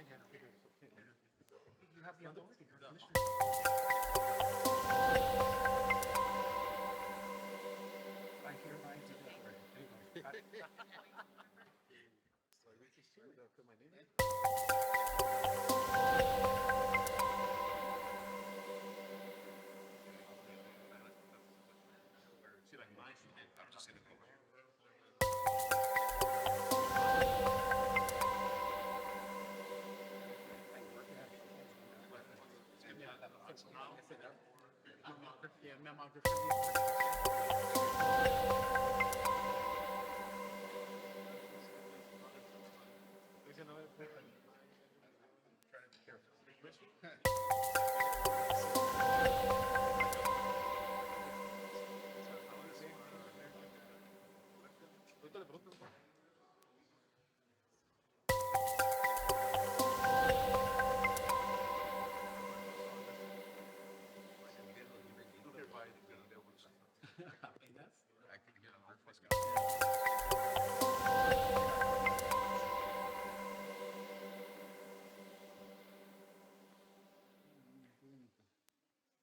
You have the authority, Commissioner. I hereby declare. Yeah,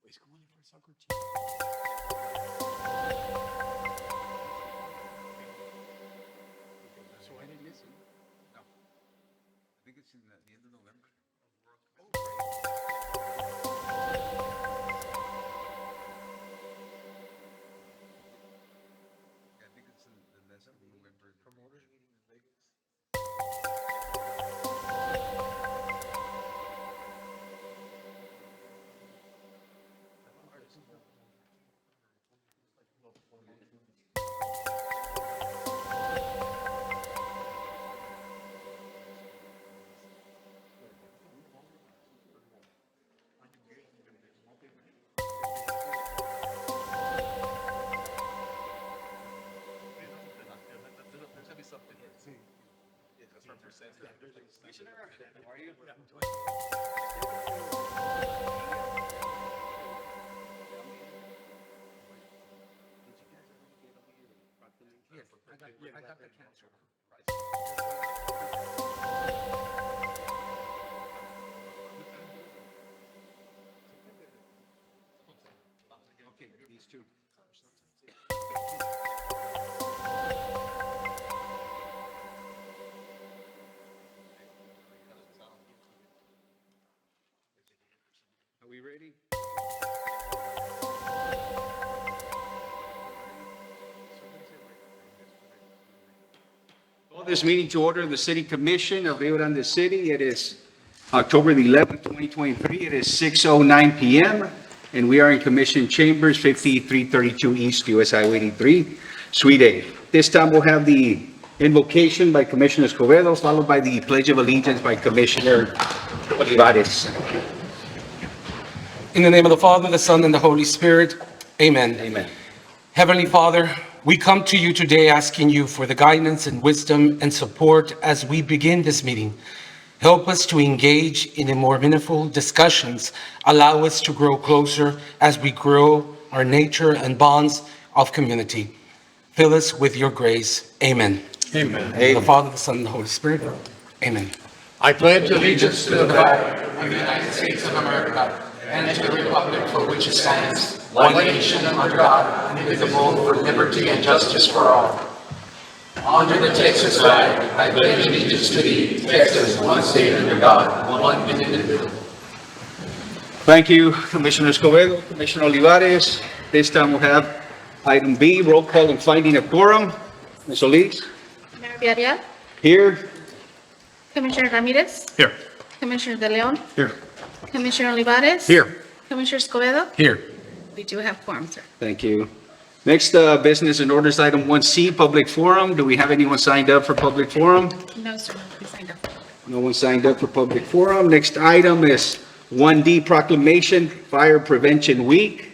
He's going for a soccer team. So I didn't miss him. No. I think it's in the end of November. Yeah, I think it's in the last of November. Promoters meeting in Vegas. How are you? Yes, I got the cancer. Okay, these two. Are we ready? Call this meeting to order of the City Commission of Rio Grande City. It is October the 11th, 2023. It is 6:09 p.m. and we are in Commission Chambers, 5332 East US Highway 83, Suite A. This time we'll have the invocation by Commissioner Escobedo, followed by the Pledge of Allegiance by Commissioner Olivares. In the name of the Father, the Son, and the Holy Spirit, amen. Amen. Heavenly Father, we come to you today asking you for the guidance and wisdom and support as we begin this meeting. Help us to engage in a more meaningful discussions. Allow us to grow closer as we grow our nature and bonds of community. Fill us with your grace. Amen. Amen. In the Father, the Son, and the Holy Spirit, amen. I pledge allegiance to the flag of the United States of America and to the republic for which it stands, one nation under God, indivisible, for liberty and justice for all. Under the Texas flag, I pledge allegiance to thee, Texas, one state under God, one indivisible. Thank you, Commissioner Escobedo, Commissioner Olivares. This time we'll have item B, roll call and finding a quorum. Ms. Solis? Mayor Villarreal, Here. Commissioner Ramirez, Here. Commissioner De Leon, Here. Commissioner Olivares. Here. Commissioner Escobedo. Here. We do have quorum, sir. Thank you. Next, business and orders, item 1C, public forum. Do we have anyone signed up for public forum? No, sir, we signed up. No one signed up for public forum. Next item is 1D, proclamation, Fire Prevention Week.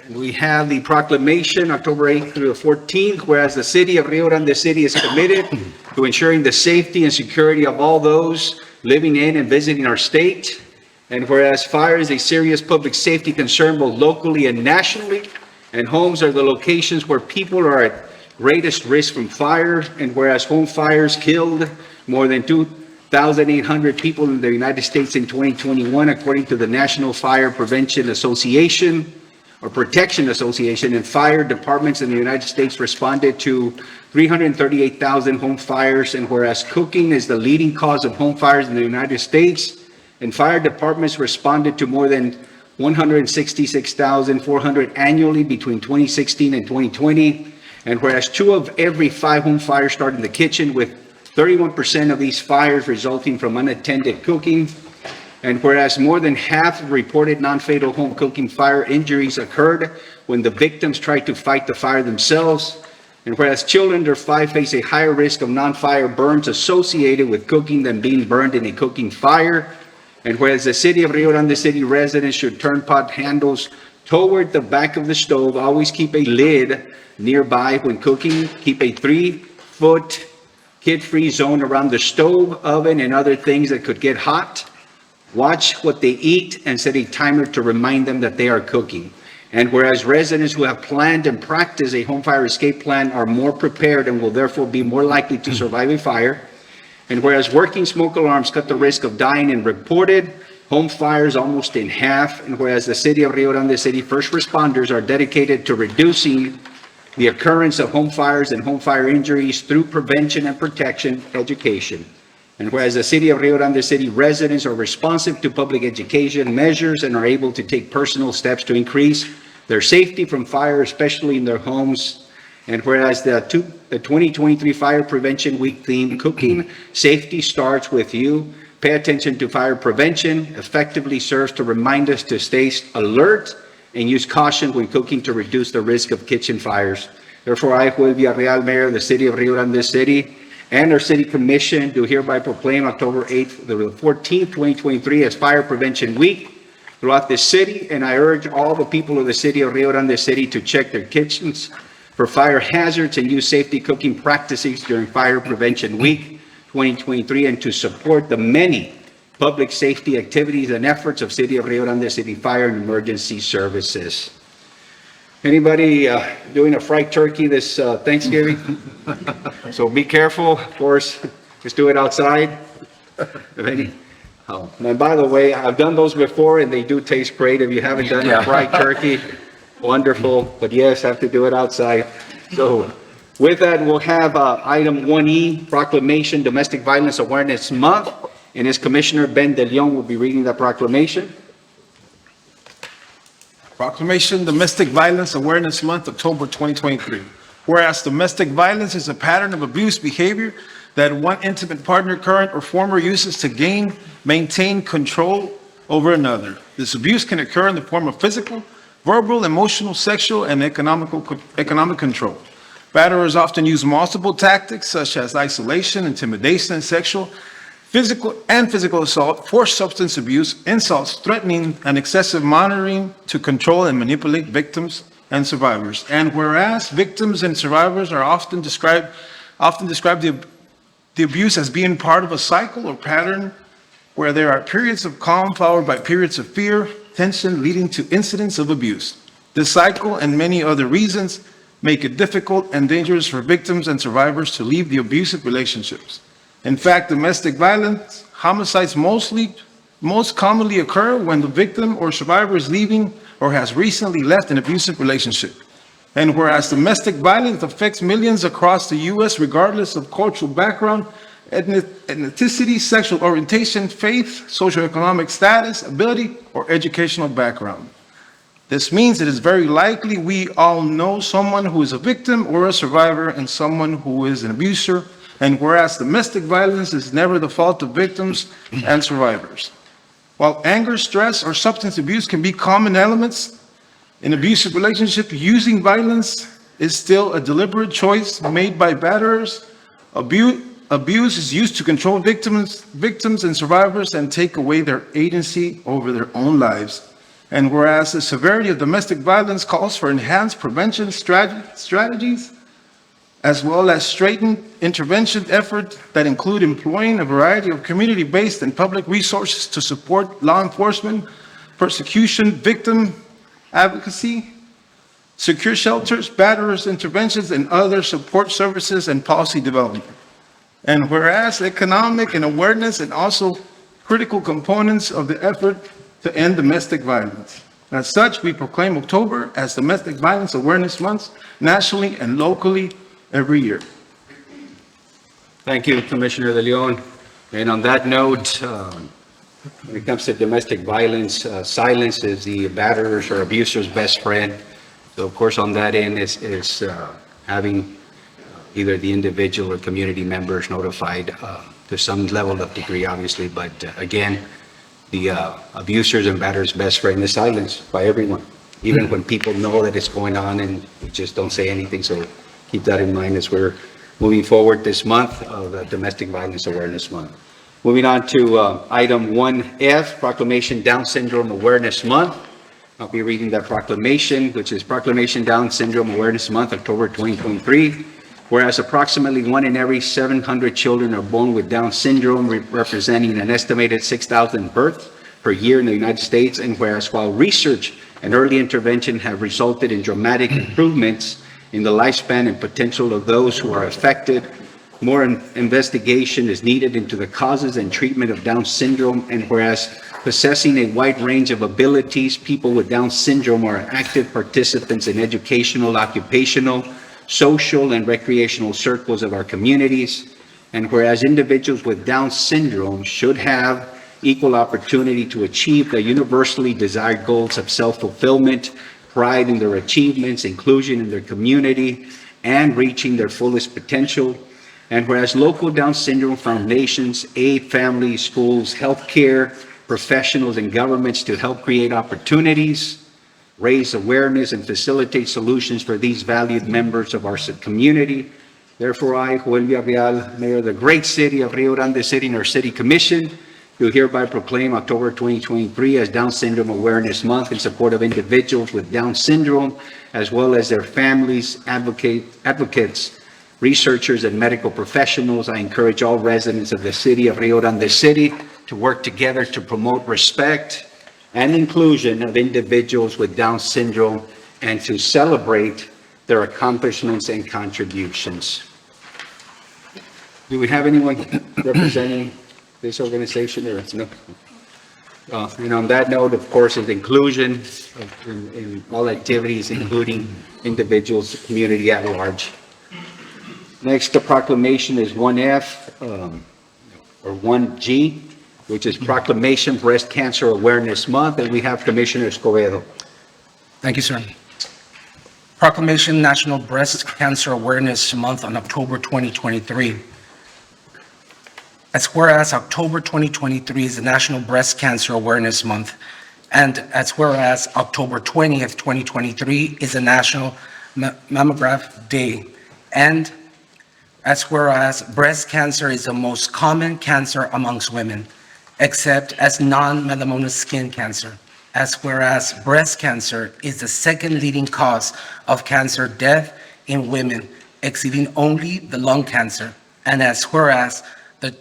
And we have the proclamation, October 8th through the 14th, whereas the city of Rio Grande City is committed to ensuring the safety and security of all those living in and visiting our state. And whereas fire is a serious public safety concern both locally and nationally, and homes are the locations where people are at greatest risk from fire, and whereas home fires killed more than 2,800 people in the United States in 2021, according to the National Fire Prevention Association or Protection Association, and fire departments in the United States responded to 338,000 home fires, and whereas cooking is the leading cause of home fires in the United States, and fire departments responded to more than 166,400 annually between 2016 and 2020, and whereas 2 of every 5 home fires start in the kitchen, with 31% of these fires resulting from unattended cooking, and whereas more than half of reported non-fatal home cooking fire injuries occurred when the victims tried to fight the fire themselves, and whereas children under 5 face a higher risk of non-fire burns associated with cooking than being burned in a cooking fire, and whereas the City of Rio Grande City residents should turn pot handles toward the back of the stove, always keep a lid nearby when cooking, keep a 3-foot kid-free zone around the stove, oven, and other things that could get hot. Watch what they eat and set a timer to remind them that they are cooking. And whereas residents who have planned and practiced a home fire escape plan are more prepared and will therefore be more likely to survive a fire, and whereas working smoke alarms cut the risk of dying in reported home fires almost in half, and whereas the City of Rio Grande City first responders are dedicated to reducing the occurrence of home fires and home fire injuries through prevention and protection education. And whereas the City of Rio Grande City residents are responsive to public education measures and are able to take personal steps to increase their safety from fire, especially in their homes. And whereas the 2023 Fire Prevention Week theme, Cooking Safety Starts With You, pay attention to fire prevention, effectively serves to remind us to stay alert and use caution when cooking to reduce the risk of kitchen fires. Therefore, I, Joel Villarreal, Mayor of the City of Rio Grande City, and our City Commission do hereby proclaim October 8th, the 14th, 2023 as Fire Prevention Week throughout the city, and I urge all the people of the City of Rio Grande City to check their kitchens for fire hazards and use safety cooking practices during Fire Prevention Week 2023, and to support the many public safety activities and efforts of City of Rio Grande City Fire and Emergency Services. Anybody doing a fried turkey this Thanksgiving? So be careful, of course, just do it outside. And by the way, I've done those before and they do taste great. If you haven't done a fried turkey, wonderful, but yes, have to do it outside. So with that, we'll have item 1E, Proclamation Domestic Violence Awareness Month, and as Commissioner Ben De Leon will be reading the proclamation. Proclamation Domestic Violence Awareness Month, October 2023. Whereas domestic violence is a pattern of abuse behavior that one intimate partner, current or former, uses to maintain control over another. This abuse can occur in the form of physical, verbal, emotional, sexual, and economic control. Batterers often use multiple tactics such as isolation, intimidation, and physical assault, forced substance abuse, insults, threatening, and excessive monitoring to control and manipulate victims and survivors. And whereas victims and survivors are often describe the abuse as being part of a cycle or pattern where there are periods of calm followed by periods of fear, tension, leading to incidents of abuse. This cycle and many other reasons make it difficult and dangerous for victims and survivors to leave the abusive relationships. In fact, domestic violence homicides most commonly occur when the victim or survivor is leaving or has recently left an abusive relationship. And whereas domestic violence affects millions across the U.S. regardless of cultural background, ethnicity, sexual orientation, faith, socioeconomic status, ability, or educational background. This means it is very likely we all know someone who is a victim or a survivor and someone who is an abuser. And whereas domestic violence is never the fault of victims and survivors. While anger, stress, or substance abuse can be common elements in abusive relationships, using violence is still a deliberate choice made by batterers. Abuse is used to control victims and survivors and take away their agency over their own lives. And whereas the severity of domestic violence calls for enhanced prevention strategies, as well as straightened intervention efforts that include employing a variety of community-based and public resources to support law enforcement, prosecution, victim advocacy, secure shelters, batterers interventions, and other support services and policy development. And whereas economic and awareness and also critical components of the effort to end domestic violence. As such, we proclaim October as Domestic Violence Awareness Month nationally and locally every year. Thank you, Commissioner De Leon. And on that note, when it comes to domestic violence, silence is the batterer's or abuser's best friend. So of course, on that end is having either the individual or community members notified to some level of degree, obviously. But again, the abuser's and batterer's best friend is silence by everyone, even when people know that it's going on and we just don't say anything. So keep that in mind as we're moving forward this month of the Domestic Violence Awareness Month. Moving on to item 1F, Proclamation Down Syndrome Awareness Month. I'll be reading that proclamation, which is Proclamation Down Syndrome Awareness Month, October 2023. Whereas approximately 1 in every 700 children are born with Down syndrome, representing an estimated 6,000 births per year in the United States. And whereas while research and early intervention have resulted in dramatic improvements in the lifespan and potential of those who are affected, more investigation is needed into the causes and treatment of Down syndrome. And whereas possessing a wide range of abilities, people with Down syndrome are active participants in educational, occupational, social, and recreational circles of our communities. And whereas individuals with Down syndrome should have equal opportunity to achieve the universally desired goals of self-fulfillment, pride in their achievements, inclusion in their community, and reaching their fullest potential. And whereas local Down syndrome foundations aid families, schools, healthcare, professionals, and governments to help create opportunities, raise awareness, and facilitate solutions for these valued members of our community. Therefore, I, Joel Villarreal, Mayor of the great city of Rio Grande City, and our City Commission, do hereby proclaim October 2023 as Down Syndrome Awareness Month in support of individuals with Down syndrome, as well as their families, advocates, researchers, and medical professionals. I encourage all residents of the city of Rio Grande City to work together to promote respect and inclusion of individuals with Down syndrome and to celebrate their accomplishments and contributions. Do we have anyone representing this organization or no? And on that note, of course, is inclusion in all activities, including individuals, community at large. Next, the proclamation is 1F or 1G, which is Proclamation Breast Cancer Awareness Month, and we have Commissioner Escobedo. Thank you, sir. Proclamation National Breast Cancer Awareness Month on October 2023. As whereas October 2023 is the National Breast Cancer Awareness Month, and as whereas October 20th, 2023 is a National Mammograph Day, and as whereas breast cancer is the most common cancer amongst women, except as non-melanoma skin cancer, as whereas breast cancer is the second leading cause of cancer death in women, exceeding only the lung cancer, and as whereas the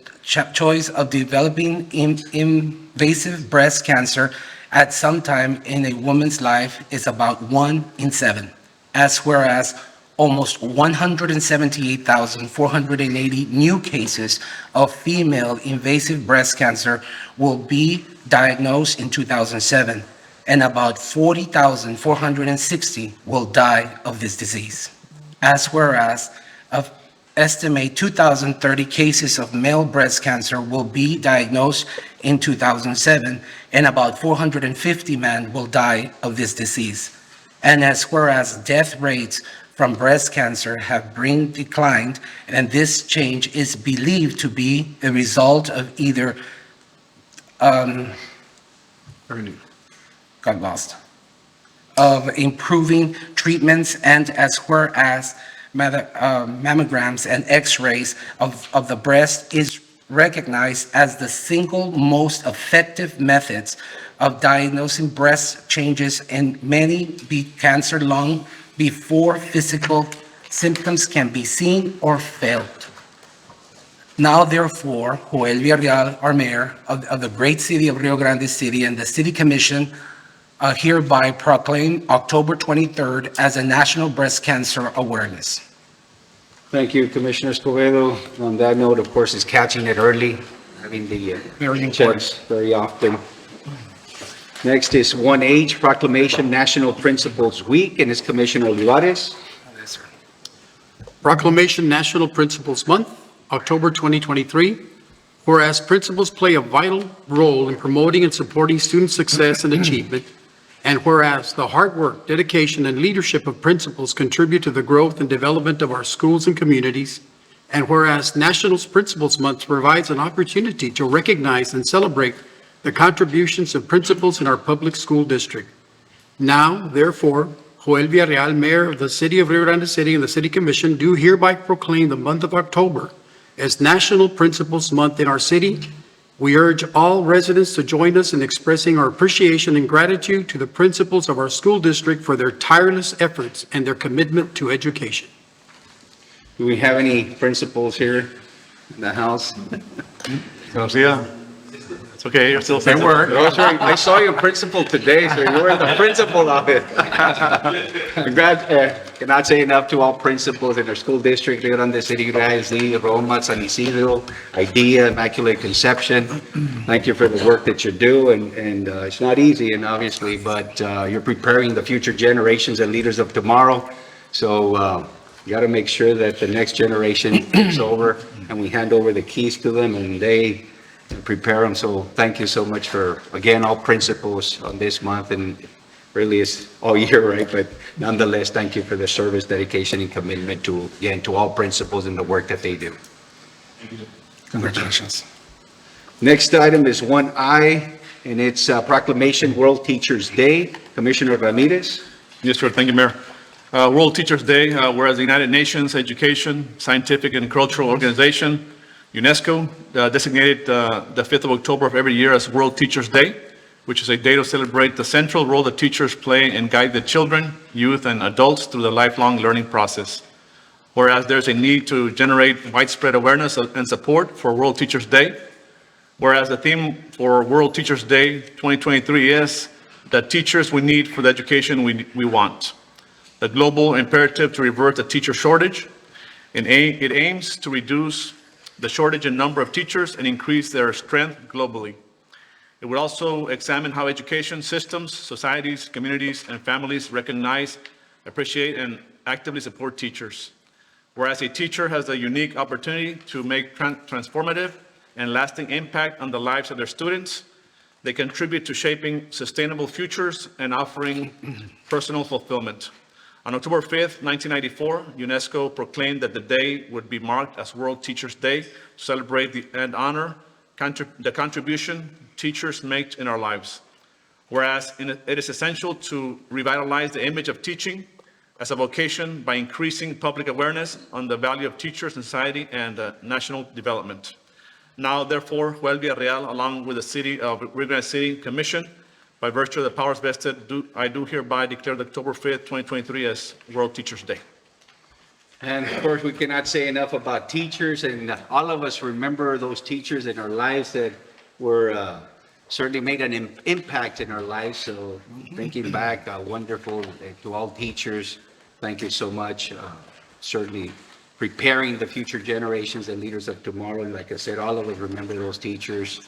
choice of developing invasive breast cancer at some time in a woman's life is about 1 in 7, as whereas almost 178,480 new cases of female invasive breast cancer will be diagnosed in 2007, and about 40,460 will die of this disease. As whereas, of estimate 2,030 cases of male breast cancer will be diagnosed in 2007, and about 450 men will die of this disease. And as whereas death rates from breast cancer have been declined, and this change is believed to be a result of either got lost, of improving treatments, and as whereas mammograms and x-rays of the breast is recognized as the single most effective methods of diagnosing breast changes in many cancer long before physical symptoms can be seen or felt. Now, therefore, Joel Villarreal, our mayor of the great city of Rio Grande City, and the City Commission hereby proclaim October 23rd as a National Breast Cancer Awareness. Thank you, Commissioner Escobedo. On that note, of course, is catching it early, having the Very important. checks very often. Next is 1H, Proclamation National Principals Week, and it's Commissioner Olivares. Yes, sir. Proclamation National Principals Month, October 2023. Whereas principals play a vital role in promoting and supporting student success and achievement, and whereas the hard work, dedication, and leadership of principals contribute to the growth and development of our schools and communities, and whereas National Principals Month provides an opportunity to recognize and celebrate the contributions of principals in our public school district. Now, therefore, Joel Villarreal, Mayor of the City of Rio Grande City, and the City Commission do hereby proclaim the month of October as National Principals Month in our city. We urge all residents to join us in expressing our appreciation and gratitude to the principals of our school district for their tireless efforts and their commitment to education. Do we have any principals here in the house? It's okay, you're still. I saw your principal today, so you were the principal of it. Cannot say enough to all principals in our school district, Rio Grande City, ISD, Roma, San Isidro, IDEA, Immaculate Conception. Thank you for the work that you do, and it's not easy, and obviously, but you're preparing the future generations and leaders of tomorrow. So you got to make sure that the next generation is over, and we hand over the keys to them, and they prepare them. So thank you so much for, again, all principals on this month, and really it's all year, right? But nonetheless, thank you for the service, dedication, and commitment to, again, to all principals and the work that they do. Congratulations. Next item is 1I, and it's Proclamation World Teachers Day. Commissioner Ramirez. Yes, sir, thank you, Mayor. World Teachers Day, whereas the United Nations Education, Scientific, and Cultural Organization, UNESCO, designated the 5th of October of every year as World Teachers Day, which is a day to celebrate the central role that teachers play and guide the children, youth, and adults through the lifelong learning process. Whereas there's a need to generate widespread awareness and support for World Teachers Day. Whereas the theme for World Teachers Day 2023 is the teachers we need for the education we want. The global imperative to reverse the teacher shortage. It aims to reduce the shortage in number of teachers and increase their strength globally. It would also examine how education systems, societies, communities, and families recognize, appreciate, and actively support teachers. Whereas a teacher has a unique opportunity to make transformative and lasting impact on the lives of their students, they contribute to shaping sustainable futures and offering personal fulfillment. On October 5th, 1994, UNESCO proclaimed that the day would be marked as World Teachers Day to celebrate and honor the contribution teachers make in our lives. Whereas it is essential to revitalize the image of teaching as a vocation by increasing public awareness on the value of teachers in society and national development. Now, therefore, Joel Villarreal, along with the City of Rio Grande City Commission, by virtue of the powers vested, I do hereby declare October 5th, 2023 as World Teachers Day. And of course, we cannot say enough about teachers, and all of us remember those teachers in our lives that were certainly made an impact in our lives. So thinking back, wonderful to all teachers. Thank you so much. Certainly preparing the future generations and leaders of tomorrow. And like I said, all of us remember those teachers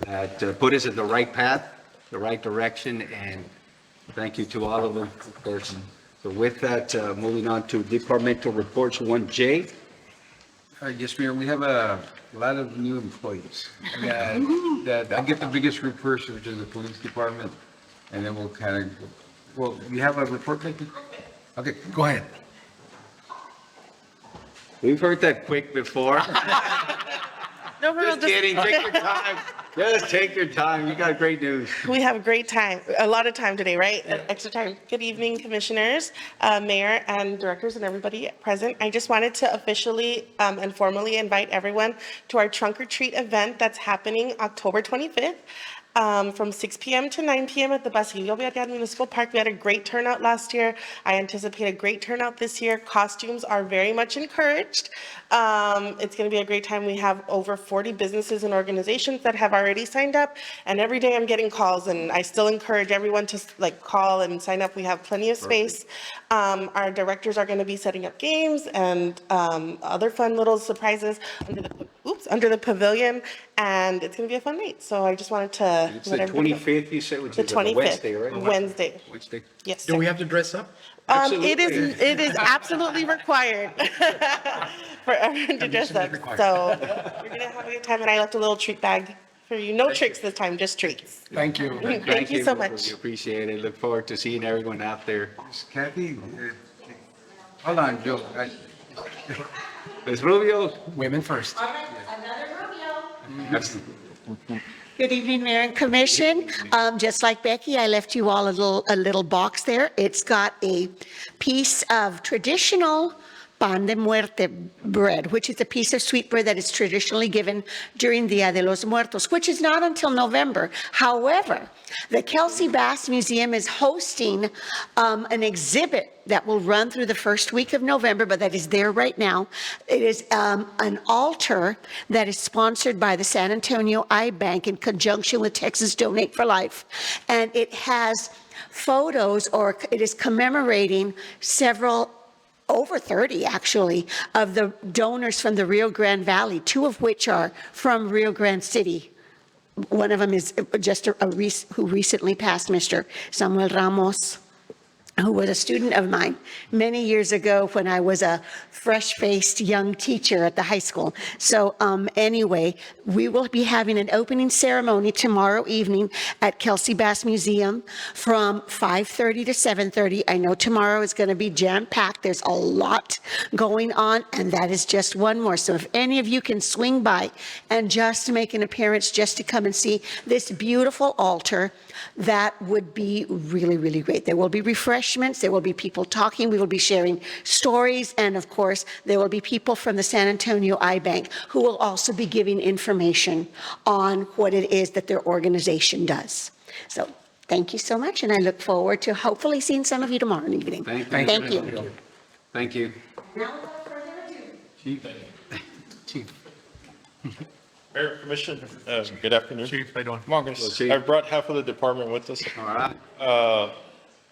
that put us in the right path, the right direction, and thank you to all of them, of course. So with that, moving on to departmental reports, 1J. Yes, Mayor, we have a lot of new employees. That I'll get the biggest group first, which is the police department, and then we'll kind of, well, you have a report, Nikki? Okay, go ahead. We've heard that quick before. No, we're Just kidding, take your time. Just take your time. You got great news. We have a great time, a lot of time today, right? Extra time. Good evening, commissioners, mayor, and directors, and everybody present. I just wanted to officially and formally invite everyone to our trunk or treat event that's happening October 25th. from 6 p.m. to 9 p.m. at the Basilio Villarreal Municipal Park. We had a great turnout last year. I anticipate a great turnout this year. Costumes are very much encouraged. It's going to be a great time. We have over 40 businesses and organizations that have already signed up, and every day I'm getting calls, and I still encourage everyone to call and sign up. We have plenty of space. Our directors are going to be setting up games and other fun little surprises under the pavilion, and it's going to be a fun night. So I just wanted to It's let the everybody know. 25th, you said, which The is a 25th. Wednesday, right? Wednesday. Wednesday. Yes, Do sir. we have to dress up? It is absolutely required for everyone to dress up. So you're going to have a good time, and I left a little treat bag for you. No tricks this time, just treats. Thank you. Thank you so much. We appreciate it. Look forward to seeing everyone out there. Kathy, hold on, Joe. Ms. Rubio. Women first. Good evening, Mayor and Commission. Just like Becky, I left you all a little box there. It's got a piece of traditional pan de muerte bread, which is a piece of sweet bread that is traditionally given during Dia de los Muertos, which is not until November. However, the Kelsey Bass Museum is hosting an exhibit that will run through the first week of November, but that is there right now. It is an altar that is sponsored by the San Antonio Eye Bank in conjunction with Texas Donate for Life. And it has photos, or it is commemorating over 30 actually, of the donors from the Rio Grande Valley, 2 of which are from Rio Grande City. One of them is just who recently passed, Mr. Samuel Ramos, who was a student of mine many years ago when I was a fresh-faced young teacher at the high school. So anyway, we will be having an opening ceremony tomorrow evening at Kelsey Bass Museum from 5:30 to 7:30. I know tomorrow is going to be jam-packed. There's a lot going on, and that is just one more. So if any of you can swing by and just make an appearance just to come and see this beautiful altar, that would be really, really great. There will be refreshments, there will be people talking, we will be sharing stories, and of course, there will be people from the San Antonio Eye Bank who will also be giving information on what it is that their organization does. So thank you so much, and I look forward to hopefully seeing some of you tomorrow evening. Thank you. Thank you. Chief. Mayor, Commission, good afternoon. Chief, how you doing? Marcus, Chief. I brought half of the department with us. All right.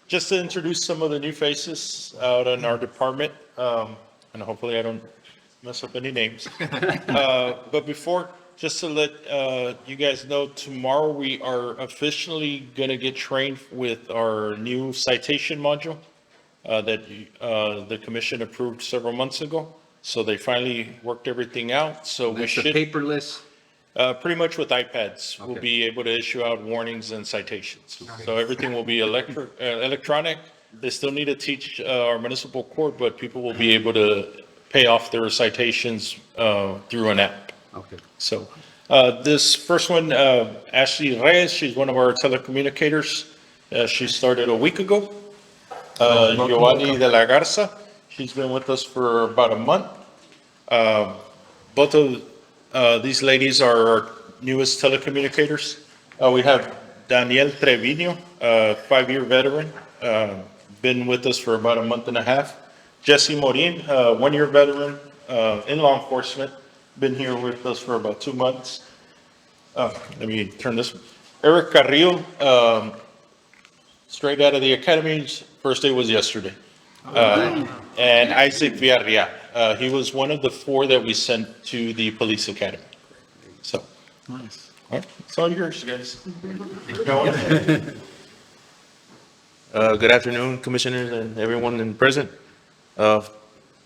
Just to introduce some of the new faces out in our department, and hopefully I don't mess up any names. But before, just to let you guys know, tomorrow we are officially going to get trained with our new citation module that the commission approved several months ago. So they finally worked everything out, so we That's the should. paperless. Pretty much with iPads, we'll be able to issue out warnings and citations. So everything will be electronic. They still need to teach our municipal court, but people will be able to pay off their citations through an app. Okay. So this first one, Ashley Reyes, she's one of our telecommunicators. She started a week ago. Giovanni de la Garza, she's been with us for about a month. Both of these ladies are our newest telecommunicators. We have Daniel Trevino, a 5-year veteran, been with us for about a month and a half. Jesse Morin, a 1-year veteran in law enforcement, been here with us for about 2 months. Let me turn this. Eric Carrillo, straight out of the academies, first day was yesterday. And Isaac Villarreal. He was one of the 4 that we sent to the police academy. So, Nice. all right, it's all yours, guys. Good afternoon, commissioners and everyone in present.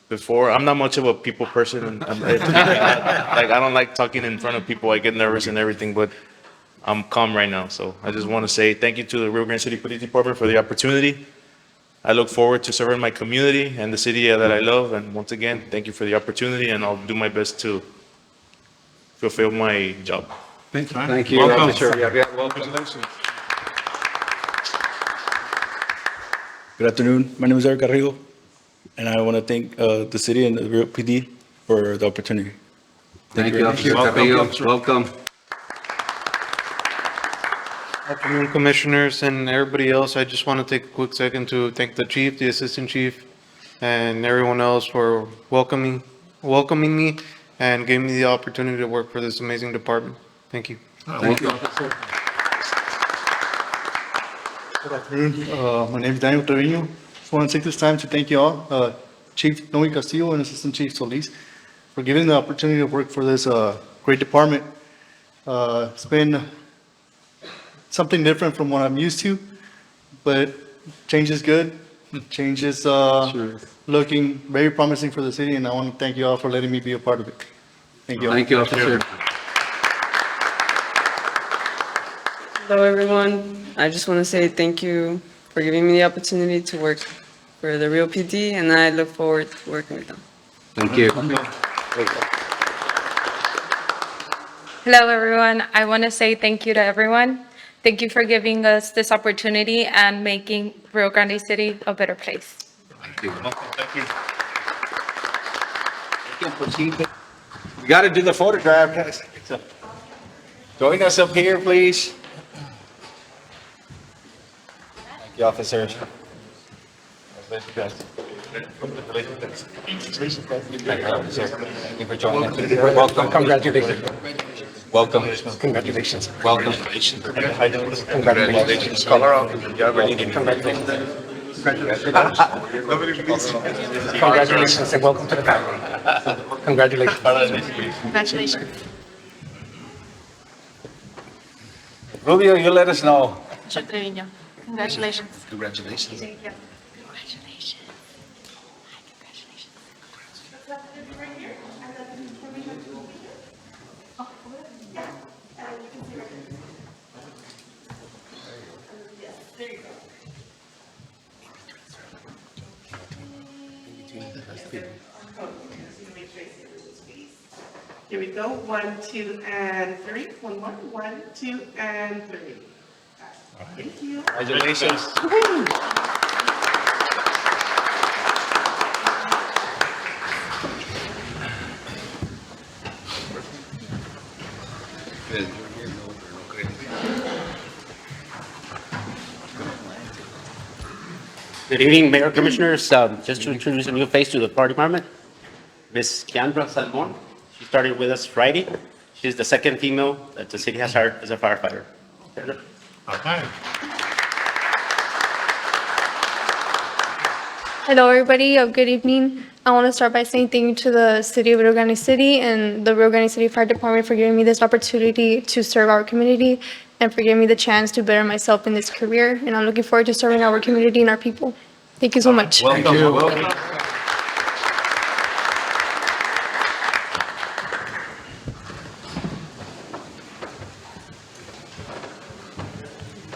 Before, I'm not much of a people person, and I don't like talking in front of people. I get nervous and everything, but I'm calm right now. So I just want to say thank you to the Rio Grande City Police Department for the opportunity. I look forward to serving my community and the city that I love. And once again, thank you for the opportunity, and I'll do my best to fulfill my job. Thank you, Welcome. Officer Villarreal. Welcome. Good afternoon. My name is Eric Carrillo, and I want to thank the city and the Rio PD for the opportunity. Thank you, Officer Carrillo. Welcome. Afternoon, Commissioners and everybody else. I just want to take a quick second to thank the chief, the assistant chief, and everyone else for welcoming me and giving me the opportunity to work for this amazing department. Thank you. Thank you. Good afternoon. My name is Daniel Trevino. Just want to take this time to thank you all, Chief Noe Castillo and Assistant Chief Solis, for giving the opportunity to work for this great department. It's been something different from what I'm used to, but change is good. Change is looking very promising for the city, and I want to thank you all for letting me be a part of it. Thank you all. Thank you, officer. Hello, everyone. I just want to say thank you for giving me the opportunity to work for the Real PD, and I look forward to working with them. Thank you. Hello, everyone. I want to say thank you to everyone. Thank you for giving us this opportunity and making Rio Grande City a better place. Thank you. We got to do the photograph, guys. So, join us up here, please. Thank you, officers. Thank you for joining us. Welcome. Congratulations. Welcome. Congratulations. Welcome. Congratulations. Color off. Congratulations. Congratulations and welcome to the family. Congratulations. Congratulations. Rubio, you let us know. Mr. Trevino, congratulations. Congratulations. Thank you. Here we go. 1, 2, and 3. 1 more. 1, 2, and 3. Thank you. Congratulations. Good evening, Mayor, Commissioners. Just to introduce a new face to the fire department, Ms. Kiandra Salmon. She started with us Friday. She's the second female that the city has hired as a firefighter. Hello, everybody. Good evening. I want to start by saying thank you to the City of Rio Grande City and the Rio Grande City Fire Department for giving me this opportunity to serve our community and for giving me the chance to better myself in this career. And I'm looking forward to serving our community and our people. Thank you so much. Thank you.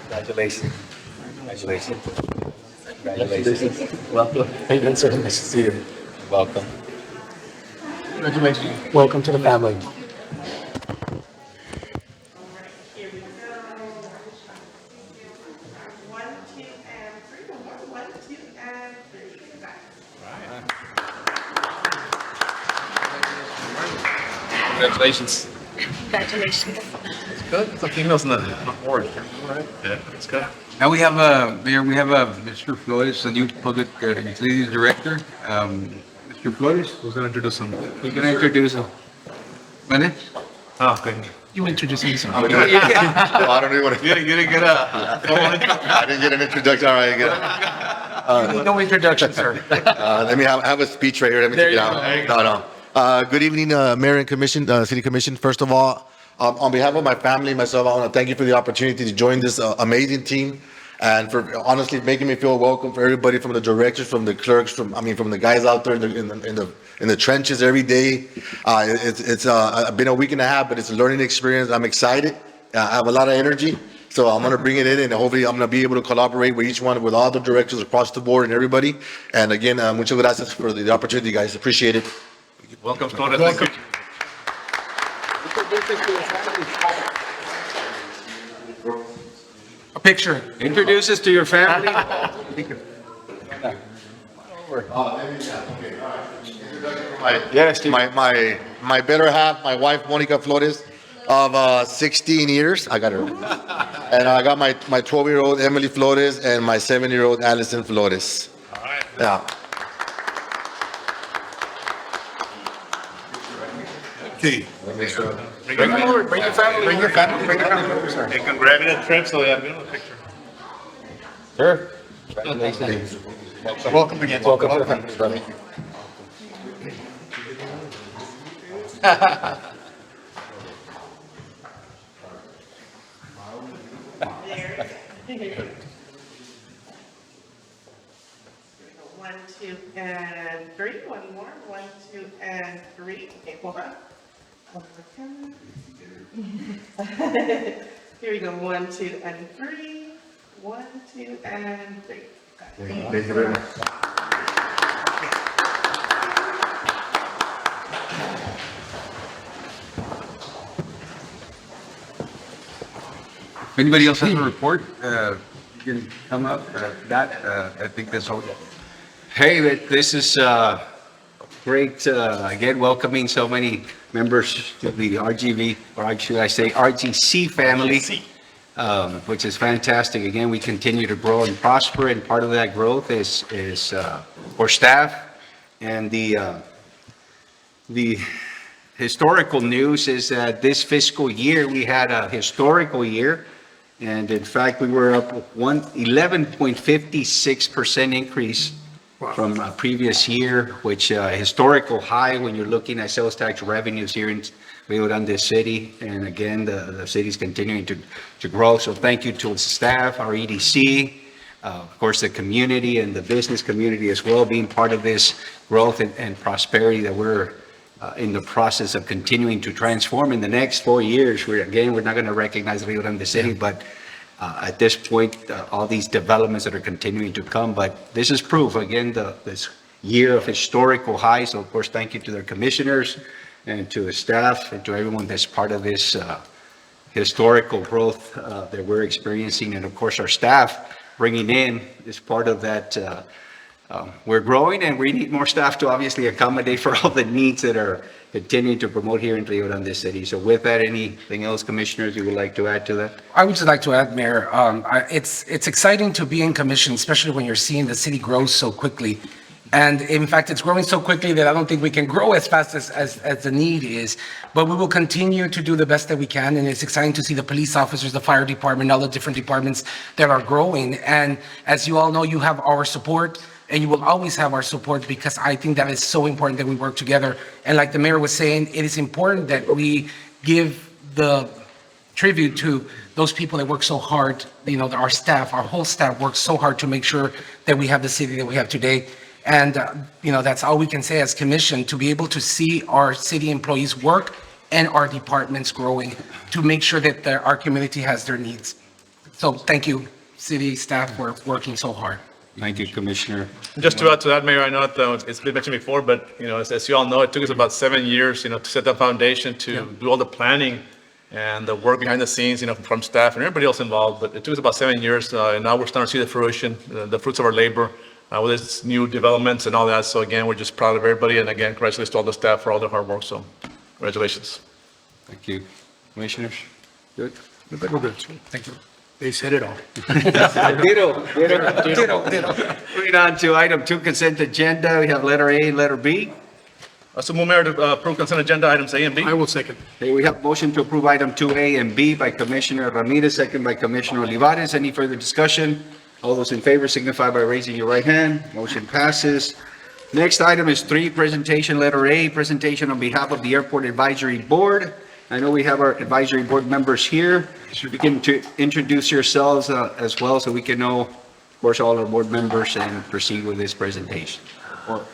Congratulations. Congratulations. Congratulations. Welcome. Hey, Nice to see you. Welcome. Congratulations. Welcome to the family. Congratulations. Congratulations. Good. Some females in the board. All right. Yeah, that's good. Now we have Mayor, we have Mr. Flores, the new Public Utilities Director. Mr. Flores? Who's going to introduce him? We're going to introduce him. Mane? Oh, okay. You introduce me. Oh, I don't even want to. You didn't get I didn't get an introduction. All right, good. No introduction, sir. Let me have a speech right here. Let me take it out. No. Good evening, Mayor and Commission, City Commission. First of all, on behalf of my family and myself, I want to thank you for the opportunity to join this amazing team and for honestly making me feel welcome, for everybody from the directors, from the clerks, from the guys out there in the trenches every day. It's been a week and a half, but it's a learning experience. I'm excited. I have a lot of energy. So I'm going to bring it in, and hopefully I'm going to be able to collaborate with each one, with all the directors across the board and everybody. And again, muchas gracias for the opportunity, guys. Appreciate it. Welcome, Flores. Welcome. A picture. Introduce us to your family. My better half, my wife, Monica Flores, of 16 years. I got her. And I got my 12-year-old Emily Flores and my 7-year-old Allison Flores. All right. Yeah. Okay. Bring them over, bring your family. Bring your family, bring your family over, sir. They can grab it at trip, so they have a picture. Sure. Welcome again. Welcome to the family, brother. One, two, and three. One more. One, two, and three. Okay, hold on. Here we go. One, two, and three. One, two, and three. Thank you very much. If anybody else has a report, you can come up. I think that's all. Hey, this is great, again, welcoming so many members to the RGV, or should I say RGC family, which is fantastic. Again, we continue to grow and prosper, and part of that growth is for staff. And the historical news is that this fiscal year, we had a historical year. And in fact, we were up 11.56% increase from a previous year, which historical high when you're looking at sales tax revenues here in Rio Grande City. And again, the city's continuing to grow. So thank you to the staff, our EDC, of course, the community and the business community as well, being part of this growth and prosperity that we're in the process of continuing to transform. In the next 4 years, we're not going to recognize Rio Grande City, but at this point, all these developments that are continuing to come. But this is proof, again, this year of historical highs. So of course, thank you to their commissioners and to the staff and to everyone that's part of this historical growth that we're experiencing. And of course, our staff bringing in is part of that. We're growing and we need more staff to obviously accommodate for all the needs that are continuing to promote here in Rio Grande City. So with that, anything else, commissioners, you would like to add to that? I would just like to add, Mayor, it's exciting to be in commission, especially when you're seeing the city grow so quickly. And in fact, it's growing so quickly that I don't think we can grow as fast as the need is, but we will continue to do the best that we can. And it's exciting to see the police officers, the fire department, all the different departments that are growing. And as you all know, you have our support. And you will always have our support, because I think that is so important that we work together. And like the mayor was saying, it is important that we give the tribute to those people that work so hard. You know, our staff, our whole staff works so hard to make sure that we have the city that we have today. And, that's all we can say as commission, to be able to see our city employees work and our departments growing to make sure that our community has their needs. So thank you, city staff, for working so hard. Thank you, Commissioner. Just to add to that, Mayor, I know it's been mentioned before, but, as you all know, it took us about 7 years, to set that foundation, to do all the planning and the work behind the scenes, from staff and everybody else involved. But it took us about 7 years, and now we're starting to see the fruition, the fruits of our labor, with its new developments and all that. So again, we're just proud of everybody. And again, congratulations to all the staff for all their hard work. So congratulations. Thank you. Commissioners? Good? Thank you. They said it all. Ditto. Moving on to item 2, consent agenda. We have letter A and letter B. So move, Mayor, to approve consent agenda items A and B. I will second. Okay, we have motion to approve item 2A and B by Commissioner Ramirez, second by Commissioner Olivares. Any further discussion? All those in favor signify by raising your right hand. Motion passes. Next item is 3, presentation letter A, presentation on behalf of the Airport Advisory Board. I know we have our advisory board members here. You can introduce yourselves as well, so we can know, of course, all our board members, and proceed with this presentation. Well,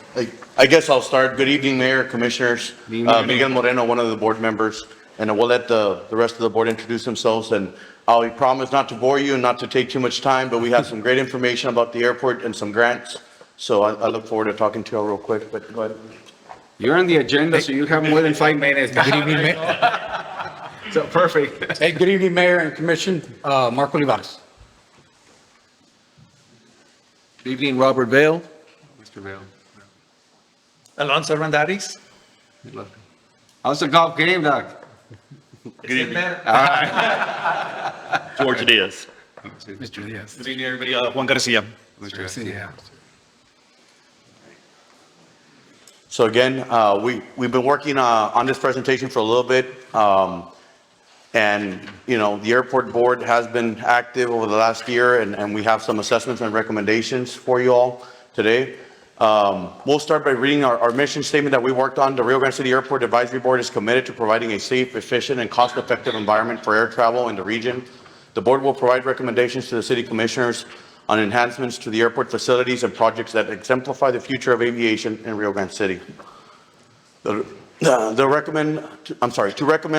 I guess I'll start. Good evening, Mayor, Commissioners. Miguel Moreno, one of the board members, and we'll let the rest of the board introduce themselves. And I promise not to bore you and not to take too much time, but we have some great information about the airport and some grants. So I look forward to talking to you all real quick, but go ahead. You're on the agenda, so you have more than 5 minutes. Good evening, Mayor. So perfect. Hey, good evening, Mayor and Commission. Marco Olivares. Good evening, Robert Vale. Mr. Vale. Alonso Randaris. How's the golf game, Doc? Good evening. George Diaz. Mr. Diaz. Good evening, everybody. Juan Garcia. Mr. Garcia. So again, we've been working on this presentation for a little bit. And, you know, the airport board has been active over the last year, and we have some assessments and recommendations for you all today. We'll start by reading our mission statement that we worked on. The Rio Grande City Airport Advisory Board is committed to providing a safe, efficient, and cost-effective environment for air travel in the region. The board will provide recommendations to the city commissioners on enhancements to the airport facilities and projects that exemplify the future of aviation in Rio Grande City. To recommend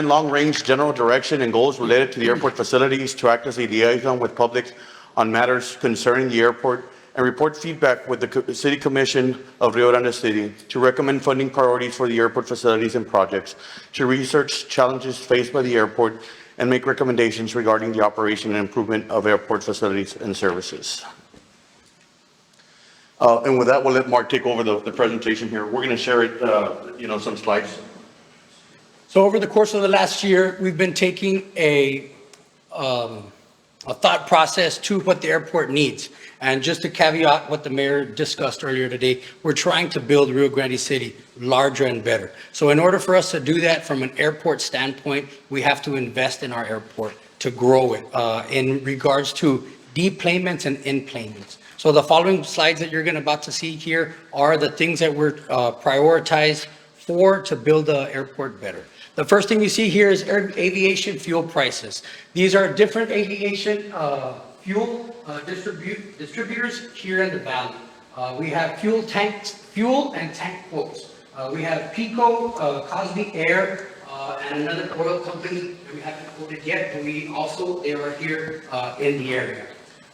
long-range general direction and goals related to the airport facilities, to act as a liaison with public on matters concerning the airport, and report feedback with the City Commission of Rio Grande City, to recommend funding priorities for the airport facilities and projects, to research challenges faced by the airport, and make recommendations regarding the operation and improvement of airport facilities and services. And with that, we'll let Mark take over the presentation here. We're going to share it, some slides. So over the course of the last year, we've been taking a thought process to what the airport needs. And just to caveat what the mayor discussed earlier today, we're trying to build Rio Grande City larger and better. So in order for us to do that from an airport standpoint, we have to invest in our airport to grow it in regards to deplanements and enplanements. So the following slides that you're about to see here are the things that we're prioritized for to build the airport better. The first thing you see here is aviation fuel prices. These are different aviation fuel distributors here in the valley. We have fuel and tank quotes. We have Pico, Cosby Air, and another oil company that we haven't quoted yet, but they are here in the area.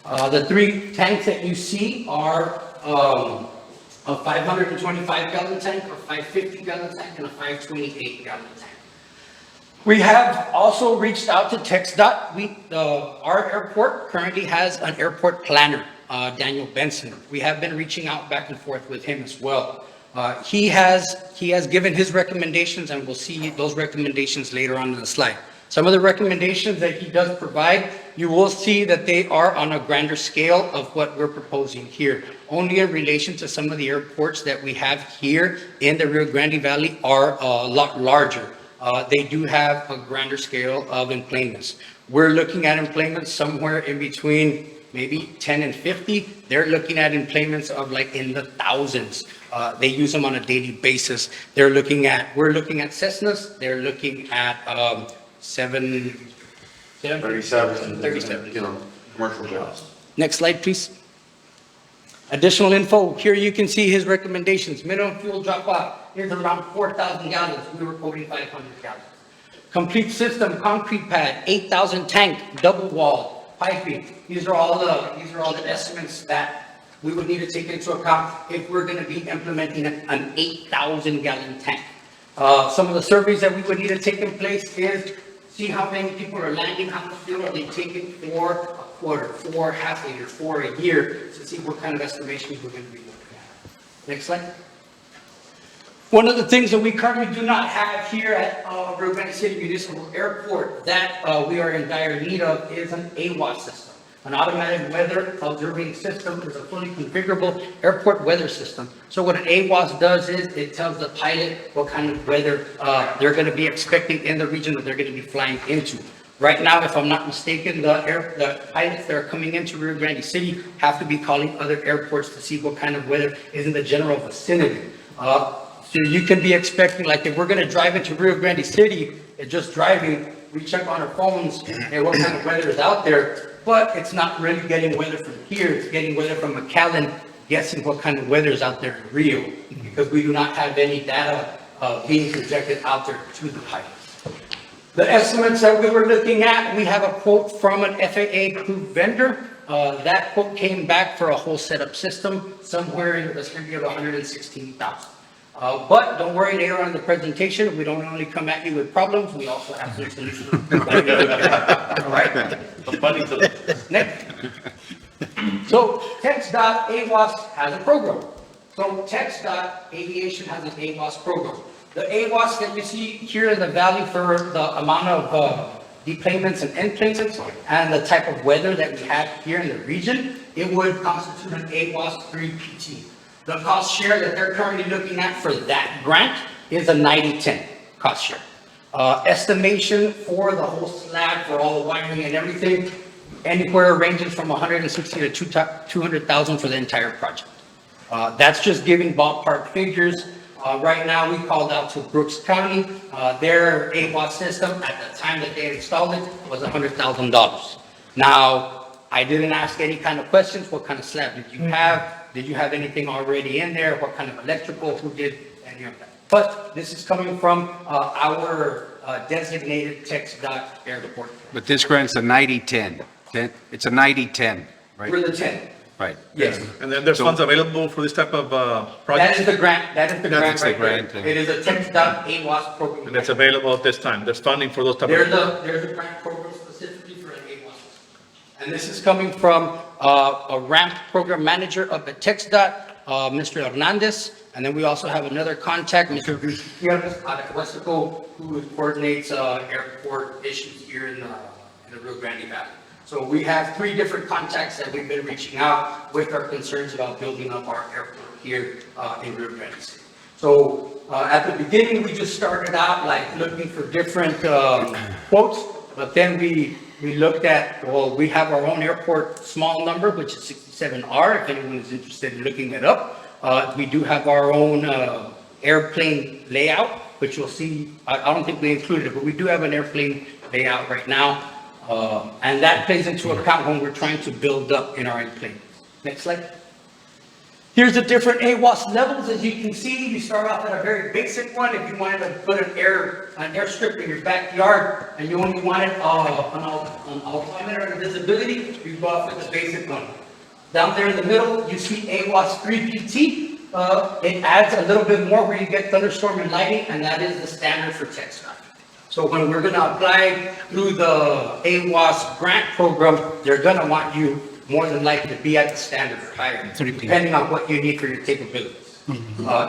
The three tanks that you see are a 525-gallon tank, a 550-gallon tank, and a 528-gallon tank. We have also reached out to TxDOT. Our airport currently has an airport planner, Daniel Benson. We have been reaching out back and forth with him as well. He has given his recommendations, and we'll see those recommendations later on in the slide. Some of the recommendations that he does provide, you will see that they are on a grander scale of what we're proposing here. Only in relation to some of the airports that we have here in the Rio Grande Valley are a lot larger. They do have a grander scale of enplanements. We're looking at enplanements somewhere in between maybe 10 and 50. They're looking at enplanements of like in the thousands. They use them on a daily basis. We're looking at Cessnas. They're looking at 737, commercial jets. Next slide, please. Additional info. Here you can see his recommendations. Minimum fuel drop-off is around 4,000 gallons. We were quoting 500 gallons. Complete system, concrete pad, 8,000 tank, double wall, piping. These are all the estimates that we would need to take into account if we're going to be implementing an 8,000 gallon tank. Some of the surveys that we would need to take in place is see how many people are landing, how much fuel are they taking for a quarter, for half a year, for a year, to see what kind of estimations we're going to be looking at. Next slide. One of the things that we currently do not have here at Rio Grande City Municipal Airport that we are in dire need of is an AWOS system. An automatic weather observing system is a fully configurable airport weather system. So what an AWOS does is it tells the pilot what kind of weather they're going to be expecting in the region that they're going to be flying into. Right now, if I'm not mistaken, the pilots that are coming into Rio Grande City have to be calling other airports to see what kind of weather is in the general vicinity. So you can be expecting, like if we're going to drive into Rio Grande City, and just driving, we check on our phones and what kind of weather is out there. But it's not really getting weather from here. It's getting weather from McAllen, guessing what kind of weather is out there in Rio, because we do not have any data being projected out there to the pilots. The estimates that we were looking at, we have a quote from an FAA-approved vendor. That quote came back for a whole setup system, somewhere in the vicinity of $116,000. But don't worry, later on in the presentation, we don't only come at you with problems, we also have some solutions. All right. Next. So TxDOT AWOS has a program. So TxDOT Aviation has an AWOS program. The AWAS that you see here in the valley for the amount of deplanements and enplanements and the type of weather that we have here in the region, it would constitute an AWAS 3 PT. The cost share that they're currently looking at for that grant is a 90-10 cost share. Estimation for the whole slab, for all the wiring and everything, anywhere ranging from 160 to 200,000 for the entire project. That's just giving ballpark figures. Right now, we called out to Brooks County. Their AWAS system at the time that they installed it was $100,000. Now, I didn't ask any kind of questions. What kind of slab did you have? Did you have anything already in there? What kind of electrical? Who did any of that? But this is coming from our designated TxDOT airport. But this grant's a 90-10. It's a 90-10, right? We're the 10. Right. Yes. And then there's funds available for this type of That project? is the grant, that is the grant That's the right there. grant. It is a TxDOT AWAS program. And it's available at this time? There's funding for those type There's of? there's a grant program specifically for an AWAS. And this is coming from a ramp program manager up at TxDOT, Mr. Hernandez. And then we also have another contact, Mr. Gutierrez out of Westico, who coordinates airport issues here in the Rio Grande Valley. So we have 3 different contacts that we've been reaching out with our concerns about building up our airport here in Rio Grande City. So at the beginning, we just started out like looking for different quotes, but then we looked at, well, we have our own airport small number, which is 67R, if anyone is interested in looking it up. We do have our own airplane layout, which you'll see, I don't think we included it, but we do have an airplane layout right now. And that plays into account when we're trying to build up in our airplane. Next slide. Here's the different AWAS levels. As you can see, you start off at a very basic one. If you wanted to put an airstrip in your backyard and you only wanted an altimeter and visibility, you go off with the basic one. Down there in the middle, you see AWAS 3 PT. It adds a little bit more where you get thunderstorm and lightning, and that is the standard for TxDOT. So when we're going to apply through the AWAS grant program, they're going to want you more than likely to be at the standard or higher, depending on what you need for your capabilities.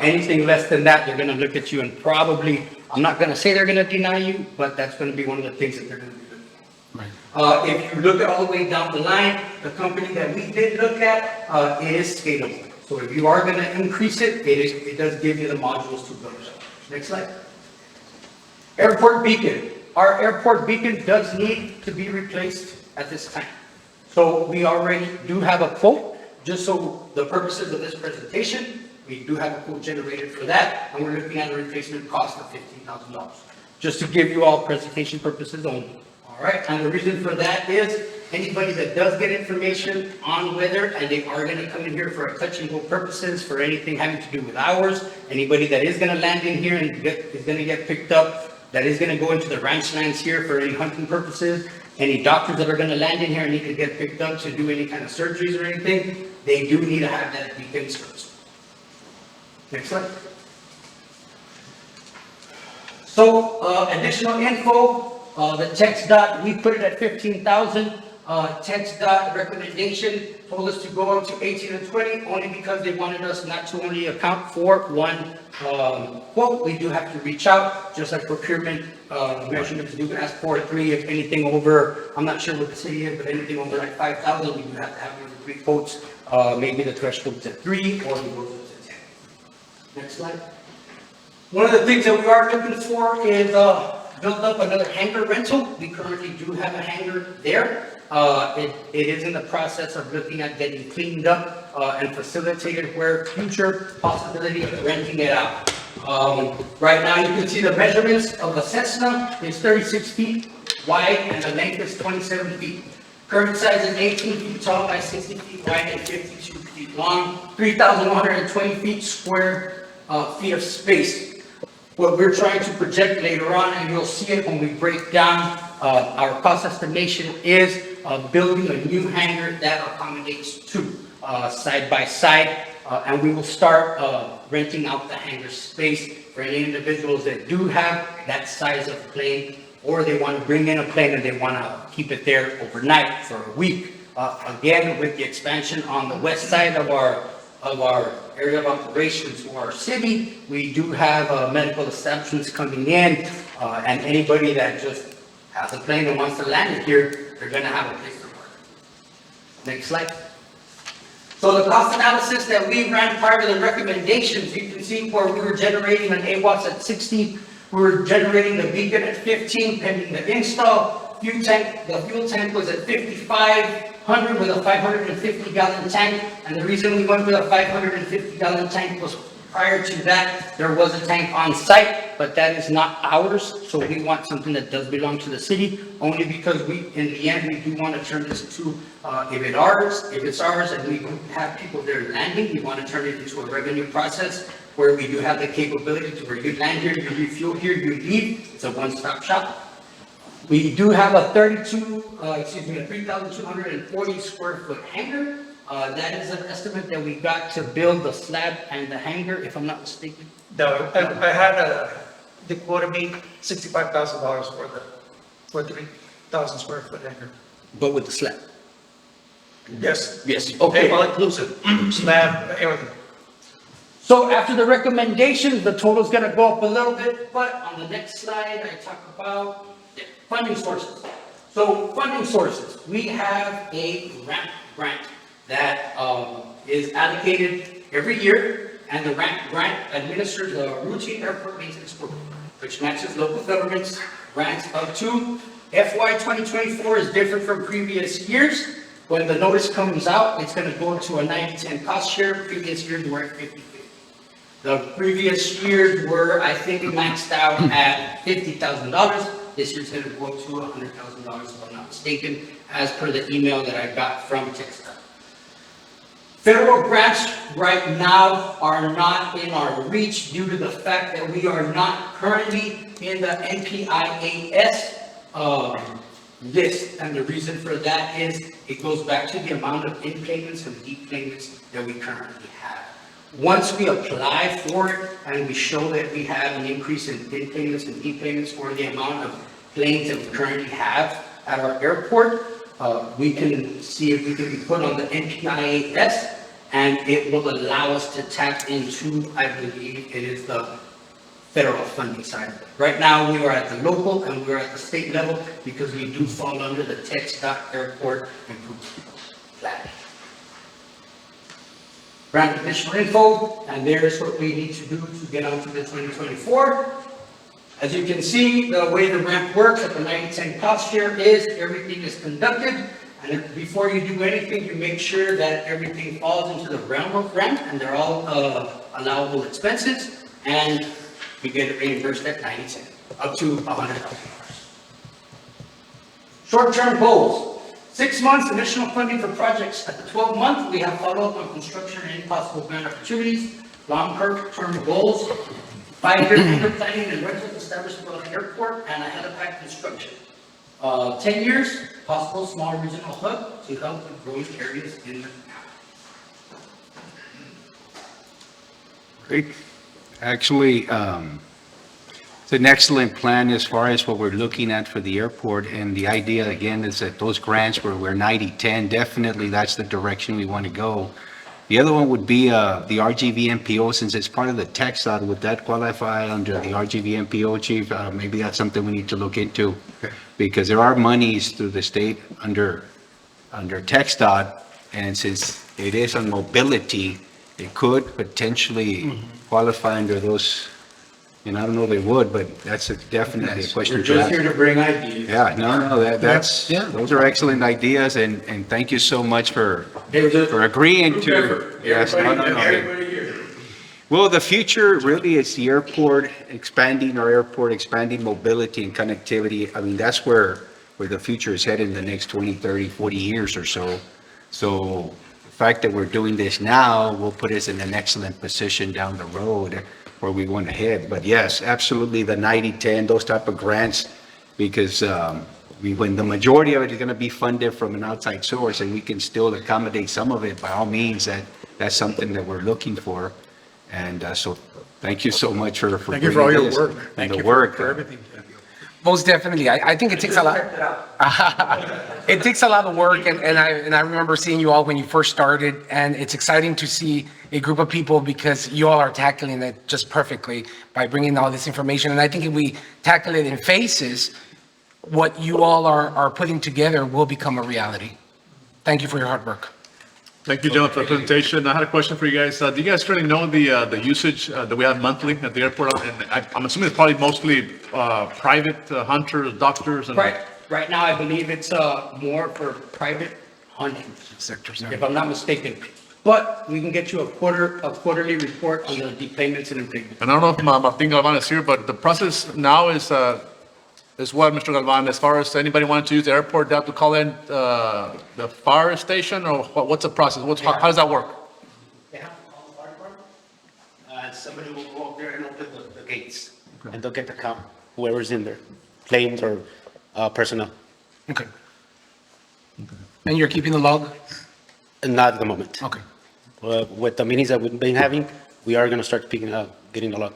Anything less than that, they're going to look at you and probably, I'm not going to say they're going to deny you, but that's going to be one of the things that they're going to be looking at. If you look at all the way down the line, the company that we did look at, it is scalable. So if you are going to increase it, it does give you the modules to build it up. Next slide. Airport beacon. Our airport beacon does need to be replaced at this time. So we already do have a quote, just so the purposes of this presentation, we do have a quote generated for that, and we're looking at a replacement cost of $15,000. Just to give you all presentation purposes only. All right, and the reason for that is anybody that does get information on weather and they are going to come in here for a touch and go purposes, for anything having to do with hours, anybody that is going to land in here and is going to get picked up, that is going to go into the ranch lands here for any hunting purposes, any doctors that are going to land in here and need to get picked up to do any kind of surgeries or anything, they do need to have that beacon service. Next slide. So additional info, the TxDOT, we put it at 15,000. TxDOT recommendation told us to go up to 18 and 20 only because they wanted us not to only account for one quote. We do have to reach out, just like procurement measurements do ask for 3. If anything over, I'm not sure what the city is, but anything over like 5,000, we do have to have 3 quotes. Maybe the threshold's at 3 or it goes up to 10. Next slide. One of the things that we are looking for is build up another hangar rental. We currently do have a hangar there. It is in the process of looking at getting cleaned up and facilitated where future possibility of renting it out. Right now you can see the measurements of the Cessna is 36 feet wide and the length is 27 feet. Current size is 18 feet tall by 60 feet wide and 52 feet long, 3,120 feet square feet of space. What we're trying to project later on, and you'll see it when we break down our cost estimation, is building a new hangar that accommodates 2 side by side, and we will start renting out the hangar space for any individuals that do have that size of plane, or they want to bring in a plane and they want to keep it there overnight for a week. Again, with the expansion on the west side of our of our area of operations or our city. We do have medical establishments coming in, and anybody that just has a plane and wants to land it here, they're gonna have a place to work. Next slide. So the cost analysis that we ran prior to the recommendations, you can see where we were generating an AWATS at 60, we were generating the beacon at 15 pending the install. The fuel tank was at 5,500 with a 550-gallon tank. And the reason we went with a 550-gallon tank was prior to that, there was a tank on site, but that is not ours. So we want something that does belong to the city, only because in the end, we do want to turn this into, if it's ours and we have people there landing, we want to turn it into a revenue process where we do have the capability to where you land here, you refuel here, you leave. It's a one-stop shop. We do have a 3,240 square foot hangar. That is an estimate that we got to build the slab and the hangar, if I'm not mistaken. No, I had they quoted me $65,000 for 3,000 square foot hangar. But with the slab? Yes. Yes, okay. All inclusive, slab, everything. So after the recommendations, the total's gonna go up a little bit, but on the next slide, I talk about funding sources. So funding sources, we have a RAMP grant that is allocated every year, and the RAMP grant administers a routine airport maintenance program, which matches local governments grants up to. FY 2024 is different from previous years. When the notice comes out, it's gonna go to a 90-10 cost share. Previous years were at 50-50. The previous years were, I think, maxed out at $50,000. This year's gonna go to $100,000, if I'm not mistaken, as per the email that I got from TechStop. Federal grants right now are not in our reach due to the fact that we are not currently in the NPIAS list. And the reason for that is it goes back to the amount of in payments and deep payments that we currently have. Once we apply for it and we show that we have an increase in in payments and deep payments for the amount of planes that we currently have at our airport, we can see if we can be put on the NPIAS, and it will allow us to tap into, I believe it is the federal funding side of it. Right now, we are at the local and we're at the state level because we do fall under the TechStop Airport Improvement Plan. Grant additional info, and there's what we need to do to get onto the 2024. As you can see, the way the ramp works at the 90-10 cost share is everything is conducted, and before you do anything, you make sure that everything falls into the realm of ramp, and they're all allowable expenses, and we get it reimbursed at 90-10, up to $100,000. Short-term goals. 6 months additional funding for projects. At the 12th month, we have follow-up on construction and any possible grant opportunities. Long-term goals, 5-year hangar planning and rental establishment of the airport and a helipad construction. 10 years, possible small regional hub to help with growing areas in the county. Great. Actually, it's an excellent plan as far as what we're looking at for the airport. And the idea, again, is that those grants where we're 90-10, definitely that's the direction we want to go. The other one would be the RGV MPO, since it's part of the tech side. Would that qualify under the RGV MPO, Chief? Maybe that's something we need to look into. Because there are monies through the state under TxDOT, and since it is on mobility, it could potentially qualify under those. And I don't know if they would, but that's definitely a question. We're just here to bring ideas. Yeah, no, those are excellent ideas, and thank you so much for agreeing to. Yes, no. Well, the future really is the airport, expanding our airport, expanding mobility and connectivity. I mean, that's where the future is headed in the next 20, 30, 40 years or so. So the fact that we're doing this now will put us in an excellent position down the road where we want to head. But yes, absolutely, the 90-10, those type of grants, because when the majority of it is going to be funded from an outside source, and we can still accommodate some of it, by all means, that's something that we're looking for. And so thank you so much for Thank you for all your this work. and Thank the you work. for everything. Most definitely. I think it takes a lot. It takes a lot of work, and I remember seeing you all when you first started, and it's exciting to see a group of people because you all are tackling it just perfectly by bringing all this information. And I think if we tackle it in phases, what you all are putting together will become a reality. Thank you for your hard work. Thank you, gentlemen, for the presentation. I had a question for you guys. Do you guys currently know the usage that we have monthly at the airport? And I'm assuming it's probably mostly private hunters, doctors, and... Right now, I believe it's more for private hunting sectors, if I'm not mistaken. But we can get you a quarterly report on the depayments and impayments. And I don't know if Martin Galvan is here, but the process now is what, Mr. Galvan, as far as anybody wanting to use the airport, they have to call in the fire station, or what's the process? How does that work? They have to call the fire department. Somebody will go up there and open the gates, and they'll get to count whoever's in there, planes or personnel. Okay. And you're keeping the log? Not at the moment. Okay. With the meetings that we've been having, we are going to start getting the log.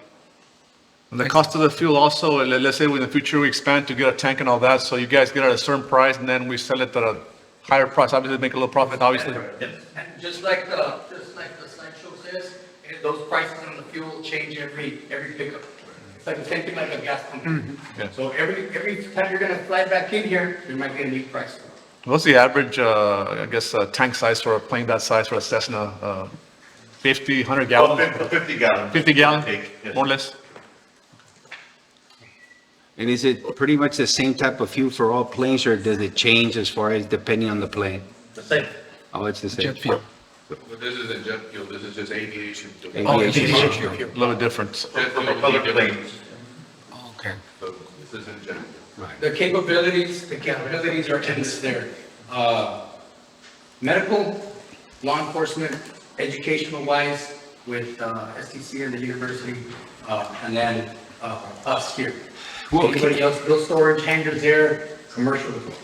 And the cost of the fuel also, let's say in the future we expand to get a tank and all that, so you guys get it at a certain price and then we sell it at a higher price, obviously make a little profit, obviously. And just like the slideshow says, those prices on the fuel change every pickup. It's like the same thing like a gas company. So every time you're gonna fly back in here, there might be a new price. What's the average, I guess, tank size for a plane that size for a Cessna? 50, 100 gallons? 50 gallons. 50 gallons, Yes. more or less? And is it pretty much the same type of fuel for all planes, or does it change as far as depending on the plane? The same. Oh, it's the same. Jet fuel. But this isn't jet fuel, this is just aviation fuel. Aviation fuel. A little bit different. Jet fuel is Other different. planes. Okay. So this isn't jet fuel. The capabilities are in there. Medical, law enforcement, educational wise, with STC and the university, and then us here. Anybody else, build storage, hangars there, commercial as well.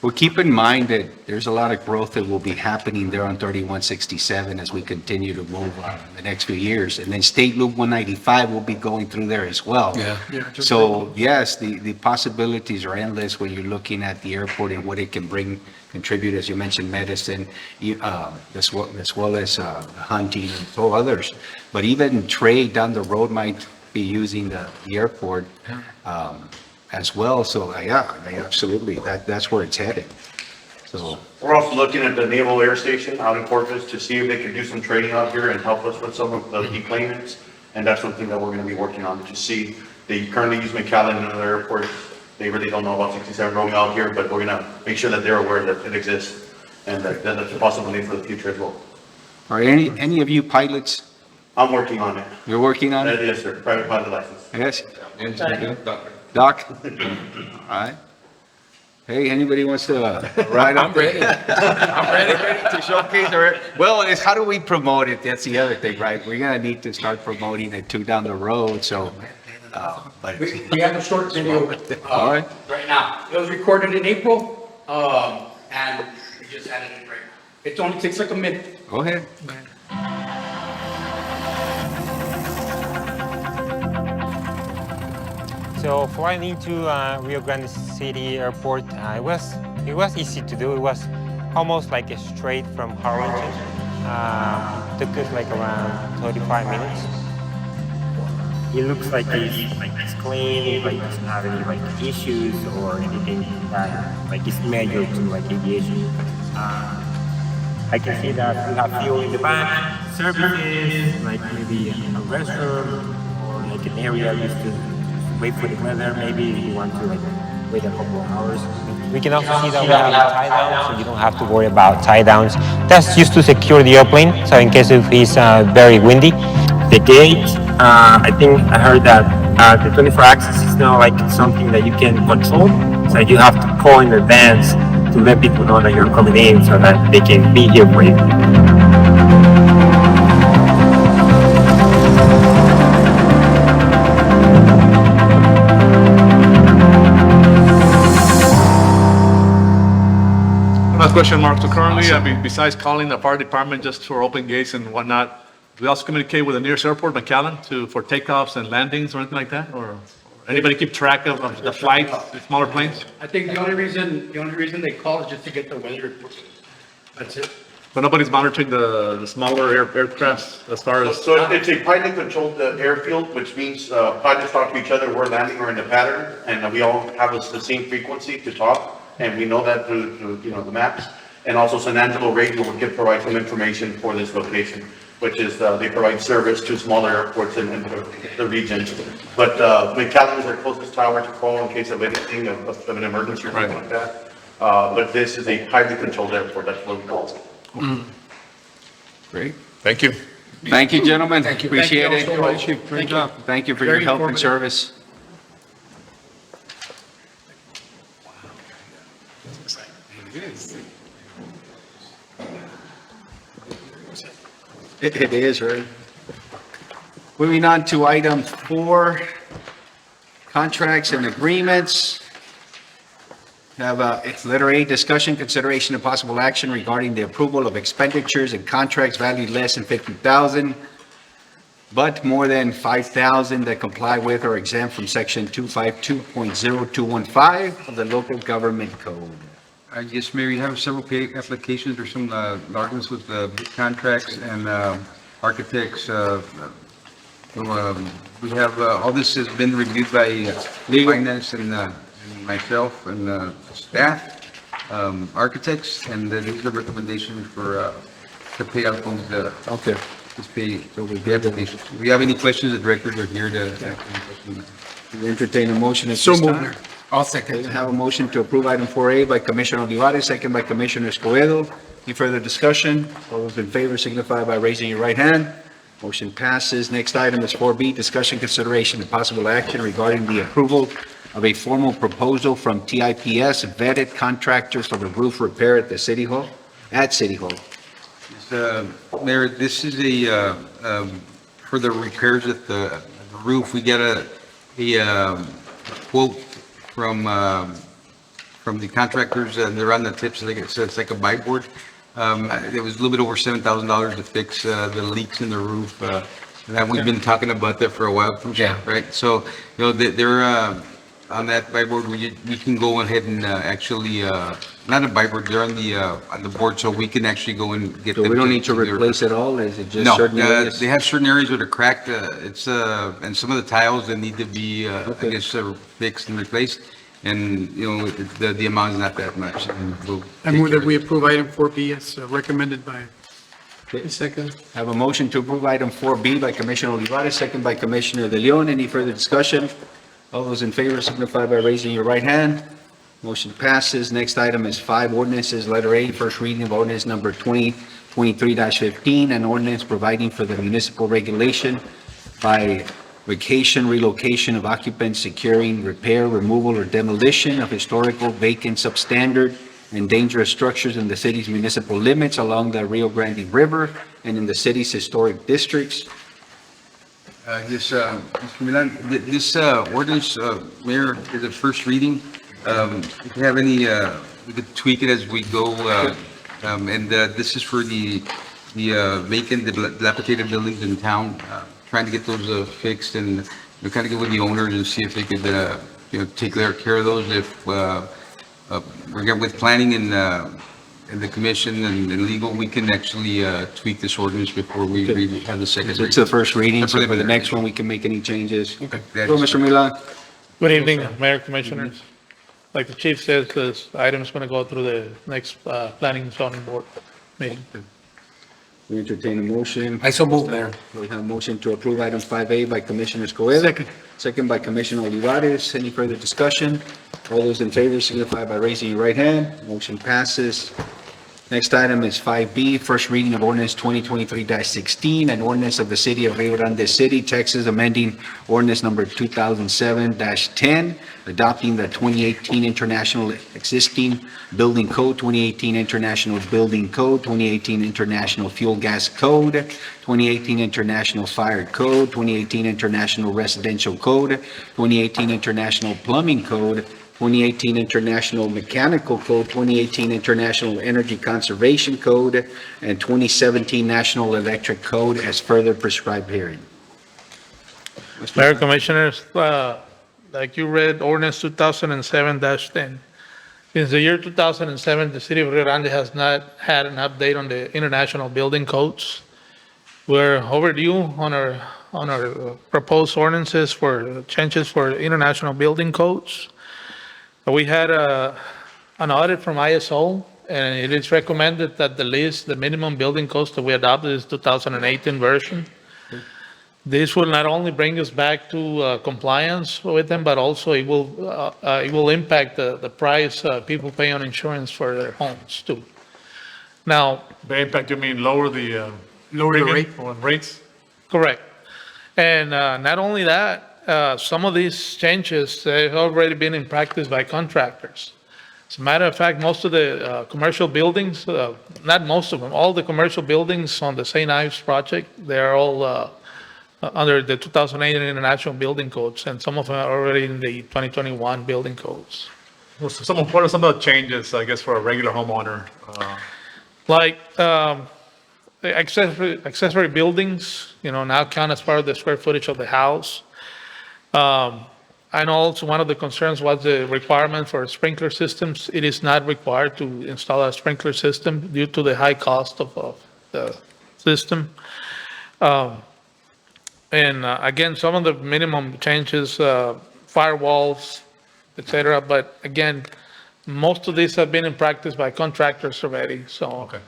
Well, keep in mind that there's a lot of growth that will be happening there on 3167 as we continue to move on in the next few years. And then State Loop 195 will be going through there as well. Yeah. So yes, the possibilities are endless when you're looking at the airport and what it can contribute, as you mentioned, medicine, as well as hunting and so others. But even trade down the road might be using the airport as well. So yeah, absolutely, that's where it's headed. So We're also looking at the Naval Air Station out in Corpus to see if they can do some training out here and help us with some of the deplanements. And that's something that we're going to be working on to see. They currently use McAllen and other airports. They really don't know about 67 Romeo out here, but we're going to make sure that they're aware that it exists and that that's a possibility for the future as well. are any of you pilots? I'm working on it. You're working on it? Yes, sir. Private pilot license. Yes? Engineer, doctor. Doc? All right. Hey, anybody wants to ride up? I'm ready. I'm ready to showcase our, well, it's how do we promote it? That's the other thing, right? We're gonna need to start promoting it too down the road, so, but. We have a short video All right. right now. It was recorded in April, and we just had it in right now. It only takes like a minute. Go ahead. So flying into Rio Grande City Airport, it was easy to do. It was almost like a straight from Harlingen. Took us like around 35 minutes. It looks like it's clean, like doesn't have any like issues or anything that like is major to like aviation. I can see that we have fuel in the back, services, like maybe a restroom or like an area used to wait for the weather. Maybe you want to like wait a couple of hours. We can also see that we have tie downs, so you don't have to worry about tie downs. That's used to secure the airplane, so in case if it's very windy. The gate, I think I heard that the 24 axis is now like something that you can control, so you have to call in advance to let people know that you're coming in so that they can be here for you. Last question, Mark. So currently, I mean, besides calling the fire department just for open gates and whatnot, we also communicate with the nearest airport, McAllen, for takeoffs and landings or anything like that, or? Anybody keep track of the flights, the smaller planes? I think the only reason they call is just to get the weather report. That's it. But nobody's monitoring the smaller aircrafts as far as. So it's a pilot controlled airfield, which means pilots talk to each other, we're landing or in a pattern, and we all have the same frequency to talk, and we know that through the maps. And also San Angelo Radio will provide some information for this location, which is they provide service to smaller airports in the region. But McAllen is our closest tower to call in case of anything, of an emergency or something like that. But this is a highly controlled airport, that's what we call it. Great. Thank you. Thank you, gentlemen. Thank you. Appreciate Thank you it. all so much. Great job. Thank you for your Very help and informative. service. It is, right? Moving on to item 4, contracts and agreements. Have letter A, discussion, consideration, and possible action regarding the approval of expenditures and contracts valued less than 50,000, but more than 5,000 that comply with or exempt from section 252.0215 of the local government code. Yes, Mayor, you have several applications or some arguments with big contracts and architects. We have, all this has been reviewed by finance and myself and staff, architects, and these are recommendations for, to pay out these, Okay. this pay, so we have applications. If you have any questions, the directors are here to answer any questions. We entertain a motion at So this moved, time. Mayor. I'll We second. have a motion to approve item 4A by Commissioner Olivares, second by Commissioner Escobedo. Any further discussion? All those in favor signify by raising your right hand. Motion passes. Next item is 4B, discussion, consideration, and possible action regarding the approval of a formal proposal from TIPS vetted contractors for the roof repair at the City Hall, at City Hall. Mayor, this is for the repairs at the roof. We got a quote from the contractors, and they're on the tips, like it says, it's like a buy board. It was a little bit over $7,000 to fix the leaks in the roof. And we've been talking about that for a while, right? So, they're on that buy board, we can go ahead and actually, not a buy board, they're on the board, so we can actually go and get So them. we don't need to their- replace it all? Is it just No, certain areas? they have certain areas that are cracked, and some of the tiles that need to be, I guess, fixed and replaced. And, the amount is not that much. And we'll I take move care that of we it. approve item 4B as recommended by. Second. Have a motion to approve item 4B by Commissioner Olivares, second by Commissioner De Leon. Any further discussion? All those in favor signify by raising your right hand. Motion passes. Next item is 5 ordinances. Letter A, first reading of ordinance number 2023-15, an ordinance providing for the municipal regulation by vacation, relocation of occupants, securing, repair, removal, or demolition of historical, vacant, substandard, and dangerous structures in the city's municipal limits along the Rio Grande River and in the city's historic districts. Yes, Mr. Milan, this ordinance, Mayor, is the first reading. If you have any, we could tweak it as we go. And this is for the vacant, dilapidated buildings in town, trying to get those fixed and kind of get with the owners and see if they could, take care of those. If we're getting with planning and the commission and legal, we can actually tweak this ordinance before we have the second reading. It's the first reading, so for the Preliminary. next one, we can make any changes. Okay. Go, Mr. Milan. Good evening, Mayor, Commissioners. Like the chief says, this item is going to go through the next Planning and Zoning Board meeting. We entertain a motion. I so move, Mayor. We have a motion to approve item 5A by Commissioner Escobedo. Second. Second by Commissioner Olivares. Any further discussion? All those in favor signify by raising your right hand. Motion passes. Next item is 5B, first reading of ordinance 2023-16, an ordinance of the city of Rio Grande City, Texas, amending ordinance number 2007-10, adopting the 2018 International Existing Building Code, 2018 International Building Code, 2018 International Fuel Gas Code, 2018 International Fire Code, 2018 International Residential Code, 2018 International Plumbing Code, 2018 International Mechanical Code, 2018 International Energy Conservation Code, and 2017 National Electric Code as further prescribed herein. Mayor, Commissioners, like you read ordinance 2007-10. Since the year 2007, the city of Rio Grande has not had an update on the international building codes. We're overdue on our proposed ordinances for changes for international building codes. We had an audit from ISO, and it is recommended that the minimum building codes that we adopted is 2018 version. This will not only bring us back to compliance with them, but also it will impact the price people pay on insurance for their homes too. Now, The impact, you mean lower the rate? premium or rates? Correct. And not only that, some of these changes, they've already been in practice by contractors. As a matter of fact, most of the commercial buildings, not most of them, all the commercial buildings on the St. Ives project, they're all under the 2008 International Building Codes, and some of them are already in the 2021 building codes. Well, so what are some of the changes, I guess, for a regular homeowner? Like the accessory buildings, now count as part of the square footage of the house. I know also one of the concerns was the requirement for sprinkler systems. It is not required to install a sprinkler system due to the high cost of the system. And again, some of the minimum changes, firewalls, et cetera, but again, most of these have been in practice by contractors already, so. Okay.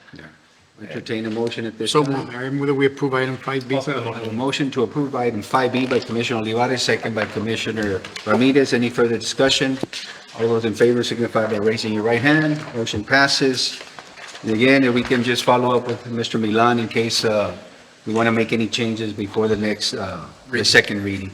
Entertain a motion at this So time. moved. I move that we approve item 5B. I have a motion to approve item 5B by Commissioner Olivares, second by Commissioner Ramirez. Any further discussion? All those in favor signify by raising your right hand. Motion passes. And again, if we can just follow up with Mr. Milan in case we want to make any changes before the next, the second reading.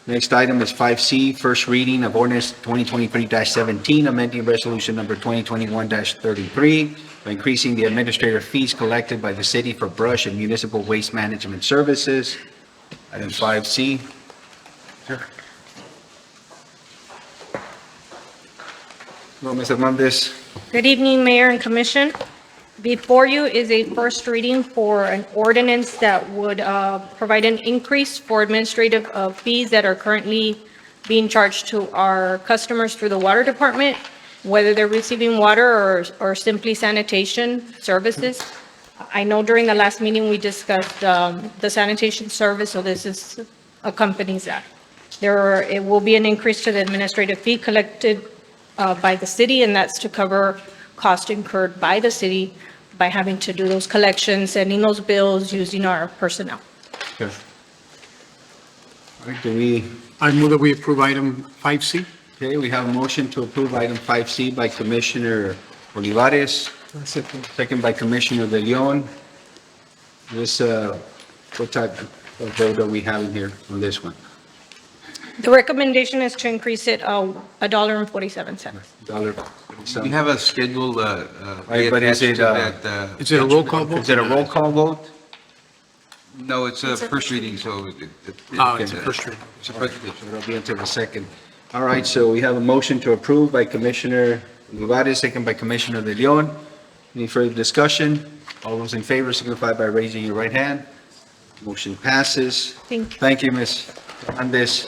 Next item is 5C, first reading of ordinance 2023-17, amending resolution number 2021-33 by increasing the administrative fees collected by the city for brush and municipal waste management services. Item 5C. Hello, Ms. Hernandez. Good evening, Mayor and Commission. Before you is a first reading for an ordinance that would provide an increase for administrative fees that are currently being charged to our customers through the water department, whether they're receiving water or simply sanitation services. I know during the last meeting, we discussed the sanitation service, so this is accompanies that. It will be an increase to the administrative fee collected by the city, and that's to cover cost incurred by the city by having to do those collections, sending those bills, using our personnel. Okay. All right, do we? I move that we approve item 5C. Okay, we have a motion to approve item 5C by Commissioner Olivares, second by Commissioner De Leon. This, what type of vote are we having here on this one? The recommendation is to increase it $1.47. Dollar. We have a schedule, Right, but is it, Is it a roll call vote? is it a roll call vote? no, it's a first reading, so. Oh, it's a first reading. It's a first reading, so it'll be until the second. All right, so we have a motion to approve by Commissioner Olivares, second by Commissioner De Leon. Any further discussion? All those in favor signify by raising your right hand. Motion passes. Thank you. Thank you, Ms. Hernandez.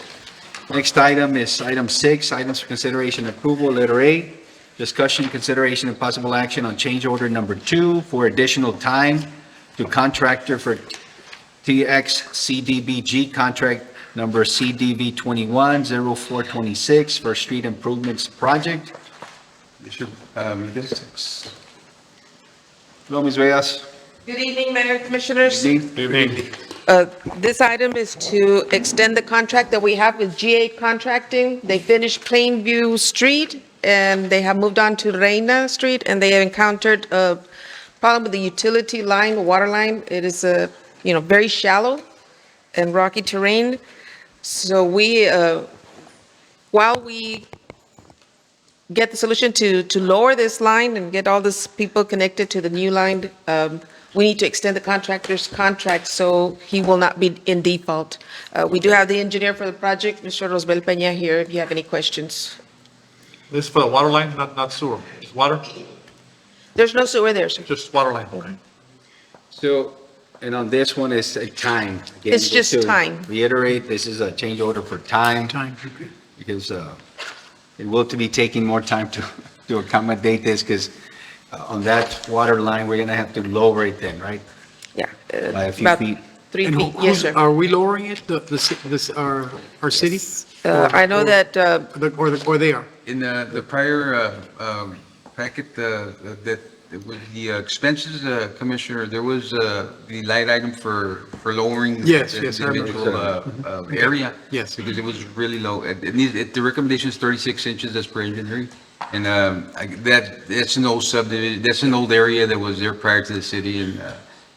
Next item is item 6, items for consideration and approval, letter A, discussion, consideration, and possible action on change order number 2 for additional time to contractor for TX CDBG contract number CDV 210426 for street improvements project. Hello, Ms. Reyes. Good evening, Mayor and Commissioners. Good evening. This item is to extend the contract that we have with GA Contracting. They finished Plainview Street, and they have moved on to Reina Street, and they have encountered a problem with the utility line, water line. It is very shallow and rocky terrain. So while we get the solution to lower this line and get all these people connected to the new line, we need to extend the contractor's contract so he will not be in default. We do have the engineer for the project, Mr. Rosbel Peña, here, if you have any questions. This is for the water line, not sewer, it's water, There's no sewer there, sir. just water line, okay? So, and on this one, it's a time. Again, It's just to time. Reiterate, this is a change order for time. Time. because it will to be taking more time to accommodate this, because on that water line, we're going to have to lower it then, right? Yeah. By a few About feet. 3 And feet, yes, sir. Are we lowering it, our city? I know that, Or they are? In the prior packet, that with the expenses, Commissioner, there was the light item for lowering Yes, the yes, I remember. individual area. Yes. Because it was really low. The recommendation is 36 inches as per engineering. And that's an old subdivision, that's an old area that was there prior to the city. And,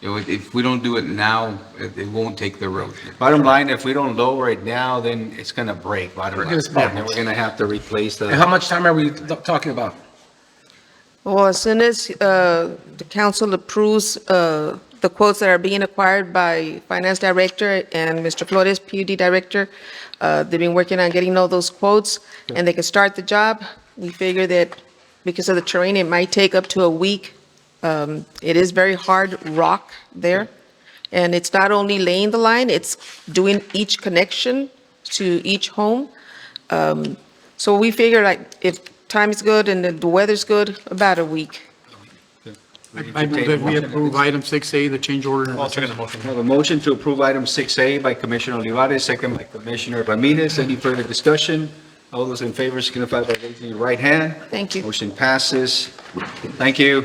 if we don't do it now, it won't take the road. Bottom line, if we don't lower it now, then it's going to break, bottom line. It's gonna- And then we're going to have to replace And how the, much time are we talking about? well, as soon as the council approves the quotes that are being acquired by Finance Director and Mr. Flores, PUD Director, they've been working on getting all those quotes, and they can start the job. We figure that because of the terrain, it might take up to a week. It is very hard rock there, and it's not only laying the line, it's doing each connection to each home. So we figure like if time is good and the weather's good, about a week. I move that we approve item 6A, the change order. I'll second the motion. we have a motion to approve item 6A by Commissioner Olivares, second by Commissioner Ramirez. Any further discussion? All those in favor signify by raising your right hand. Thank you. Motion passes. Thank you.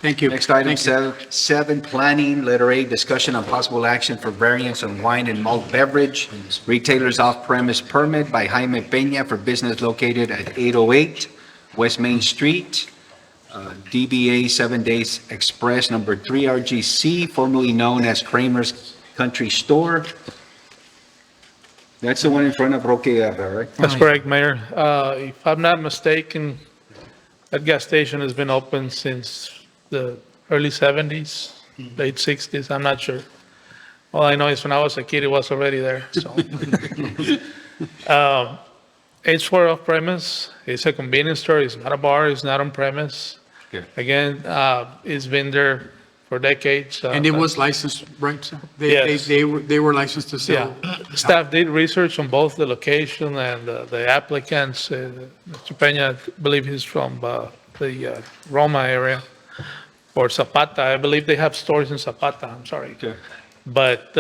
Thank you. Next item, Thank you. seven, planning, letter A, discussion on possible action for variance on wine and malt beverage, retailers off-premise permit by Jaime Peña for business located at 808 West Main Street, DBA 7 Days Express number 3 RGC, formerly known as Kramer's Country Store. That's the one in front of Roque Guerra, right? That's correct, Mayor. If I'm not mistaken, that gas station has been open since the early 70s, late 60s, I'm not sure. All I know is when I was a kid, it was already there, so. It's for off-premise, it's a convenience store, it's not a bar, it's not on-premise. Okay. Again, it's been there for decades. And it was licensed, right? sir? Yes. They were licensed to Yeah, sell. staff did research on both the location and the applicants. Mr. Peña, I believe he's from the Roma area, or Zapata. I believe they have stores in Zapata, I'm sorry. Okay. But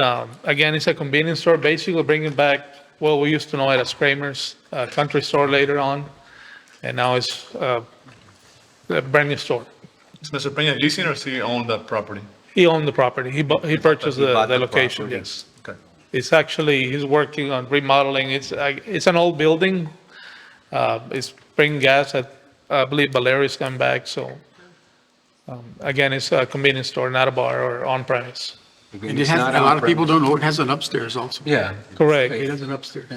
again, it's a convenience store, basically bringing back, well, we used to know it as Kramer's Country Store later on, and now it's a brand new store. Is Mr. Peña leasing or does he own that property? He owned the property, he purchased He bought the the location, property. yes. Okay. It's actually, he's working on remodeling, it's an old building. It's bringing gas, I believe Valeri's come back, so. Again, it's a convenience store, not a bar or on-premise. And it has, a lot of people don't know, it has an upstairs also. Yeah. Correct. It has an upstairs.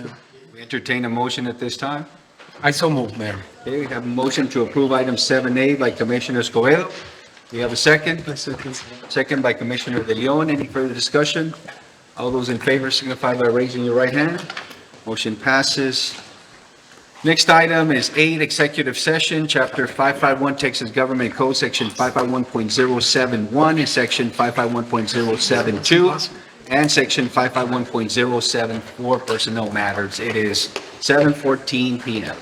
We entertain a motion at this time. I so move, Mayor. Okay, we have a motion to approve item 7A by Commissioner Escobedo. We have a second. Second by Commissioner De Leon. Any further discussion? All those in favor signify by raising your right hand. Motion passes. Next item is 8, executive session, Chapter 551, Texas Government Code, Section 551.071 and Section 551.072, and Section 551.074, personnel matters. It is 7:14 PM.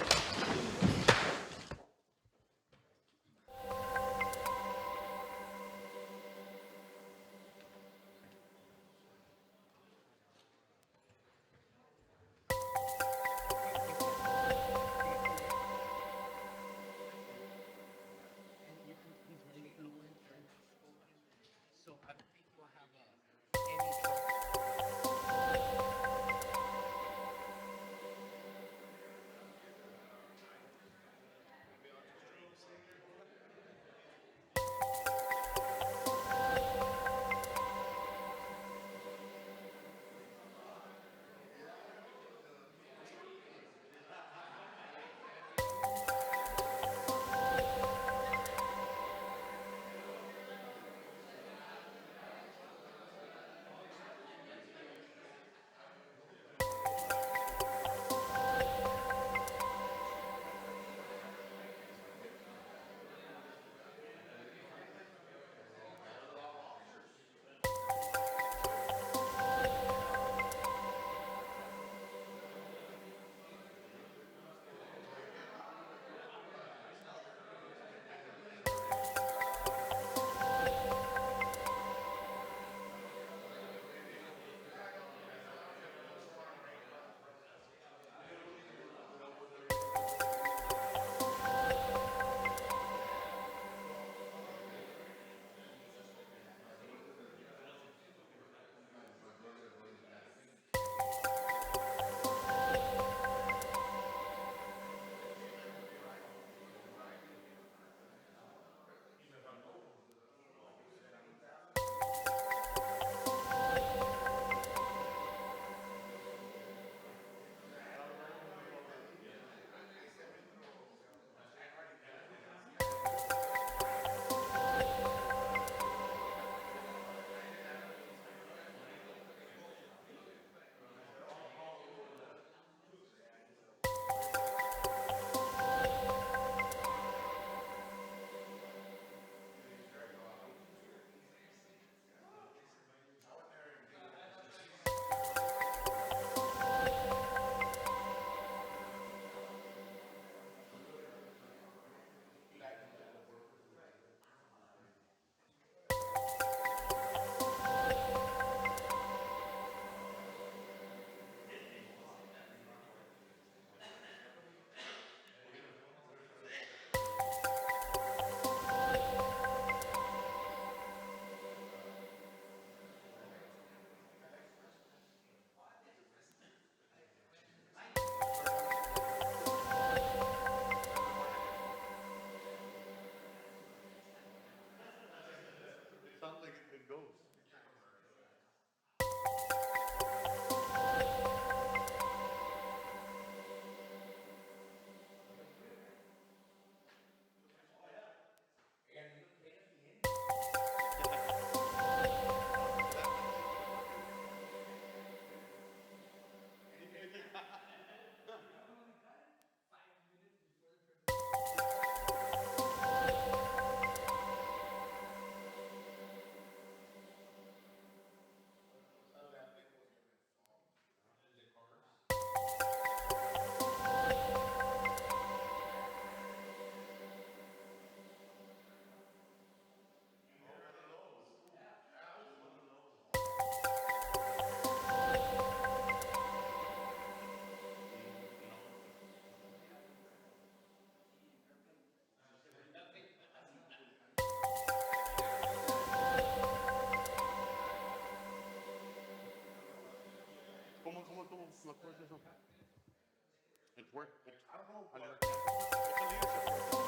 board? I don't know. It's a leadership board.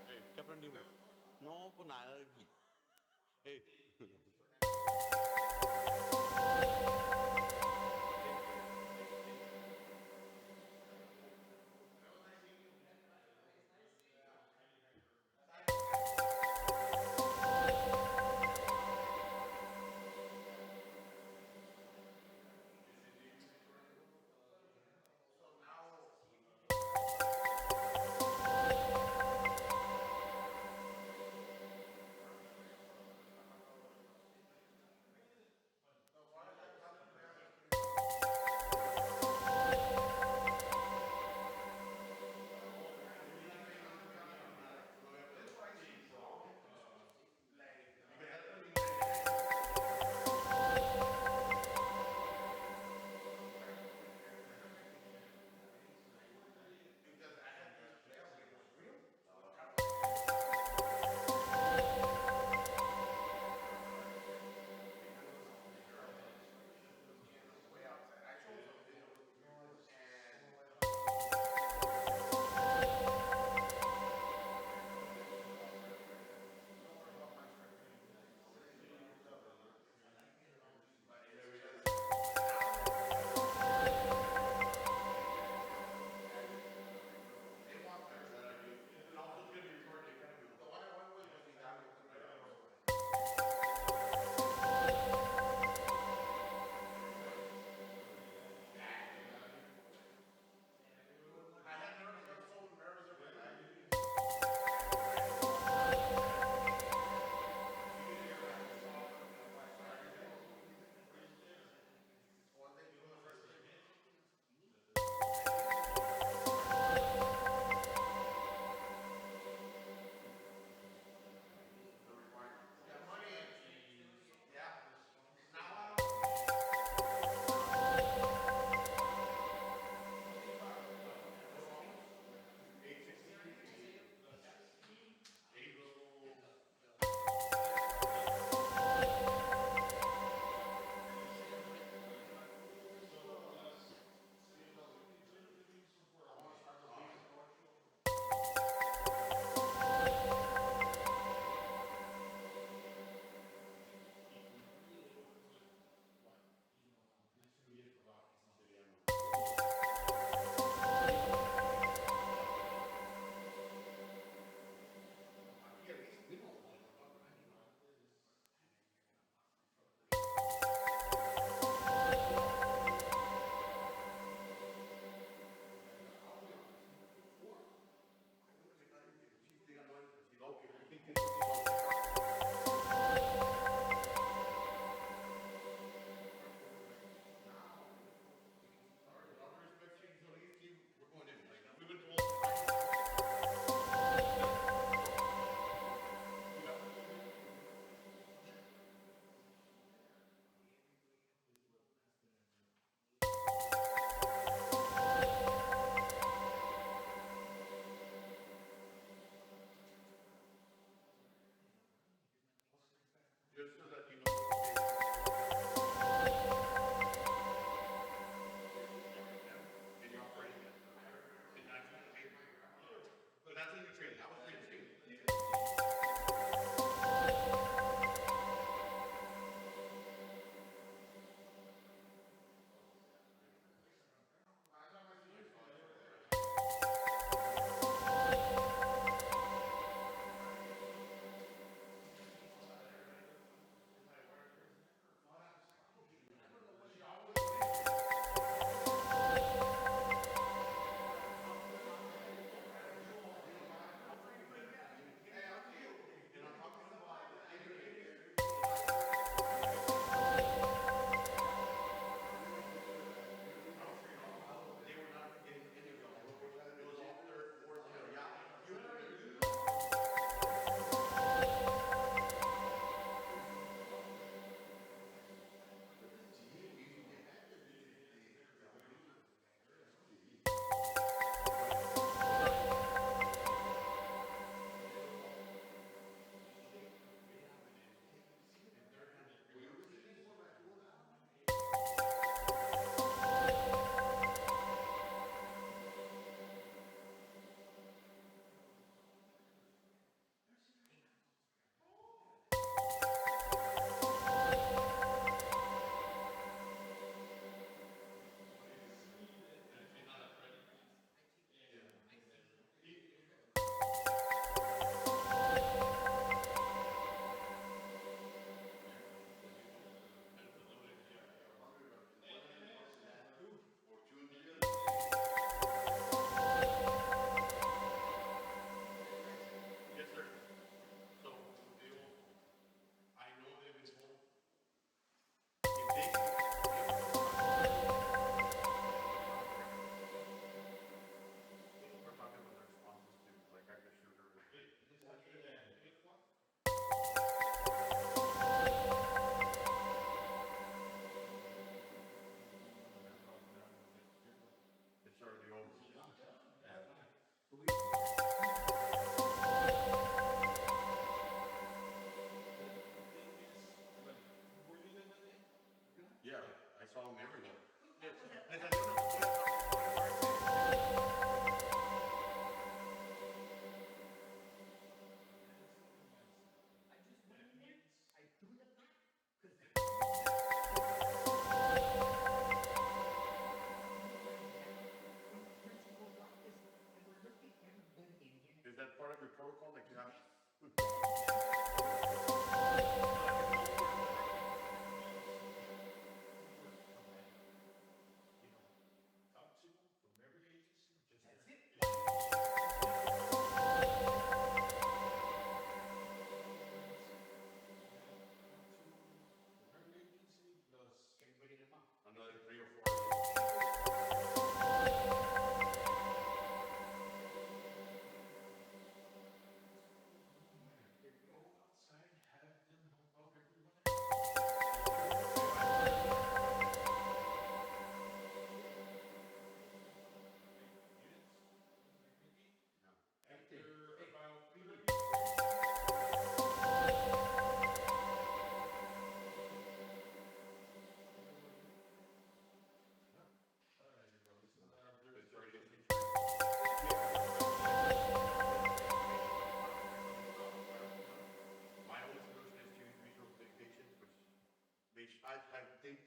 Hey, ¿qué aprendimos? No, pues nada. Hey.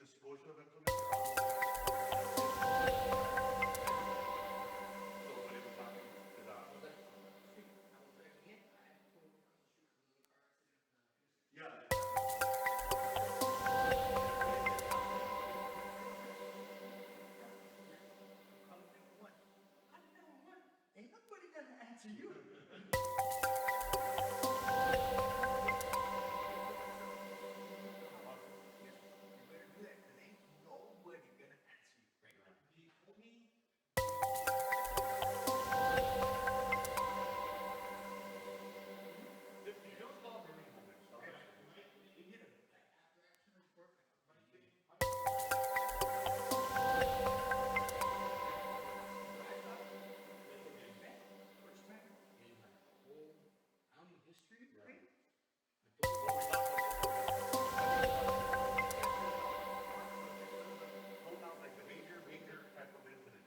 disclosure of information. Yeah. Ain't nobody gonna answer you. Nobody gonna answer you right now. County history, right? Major type of incident.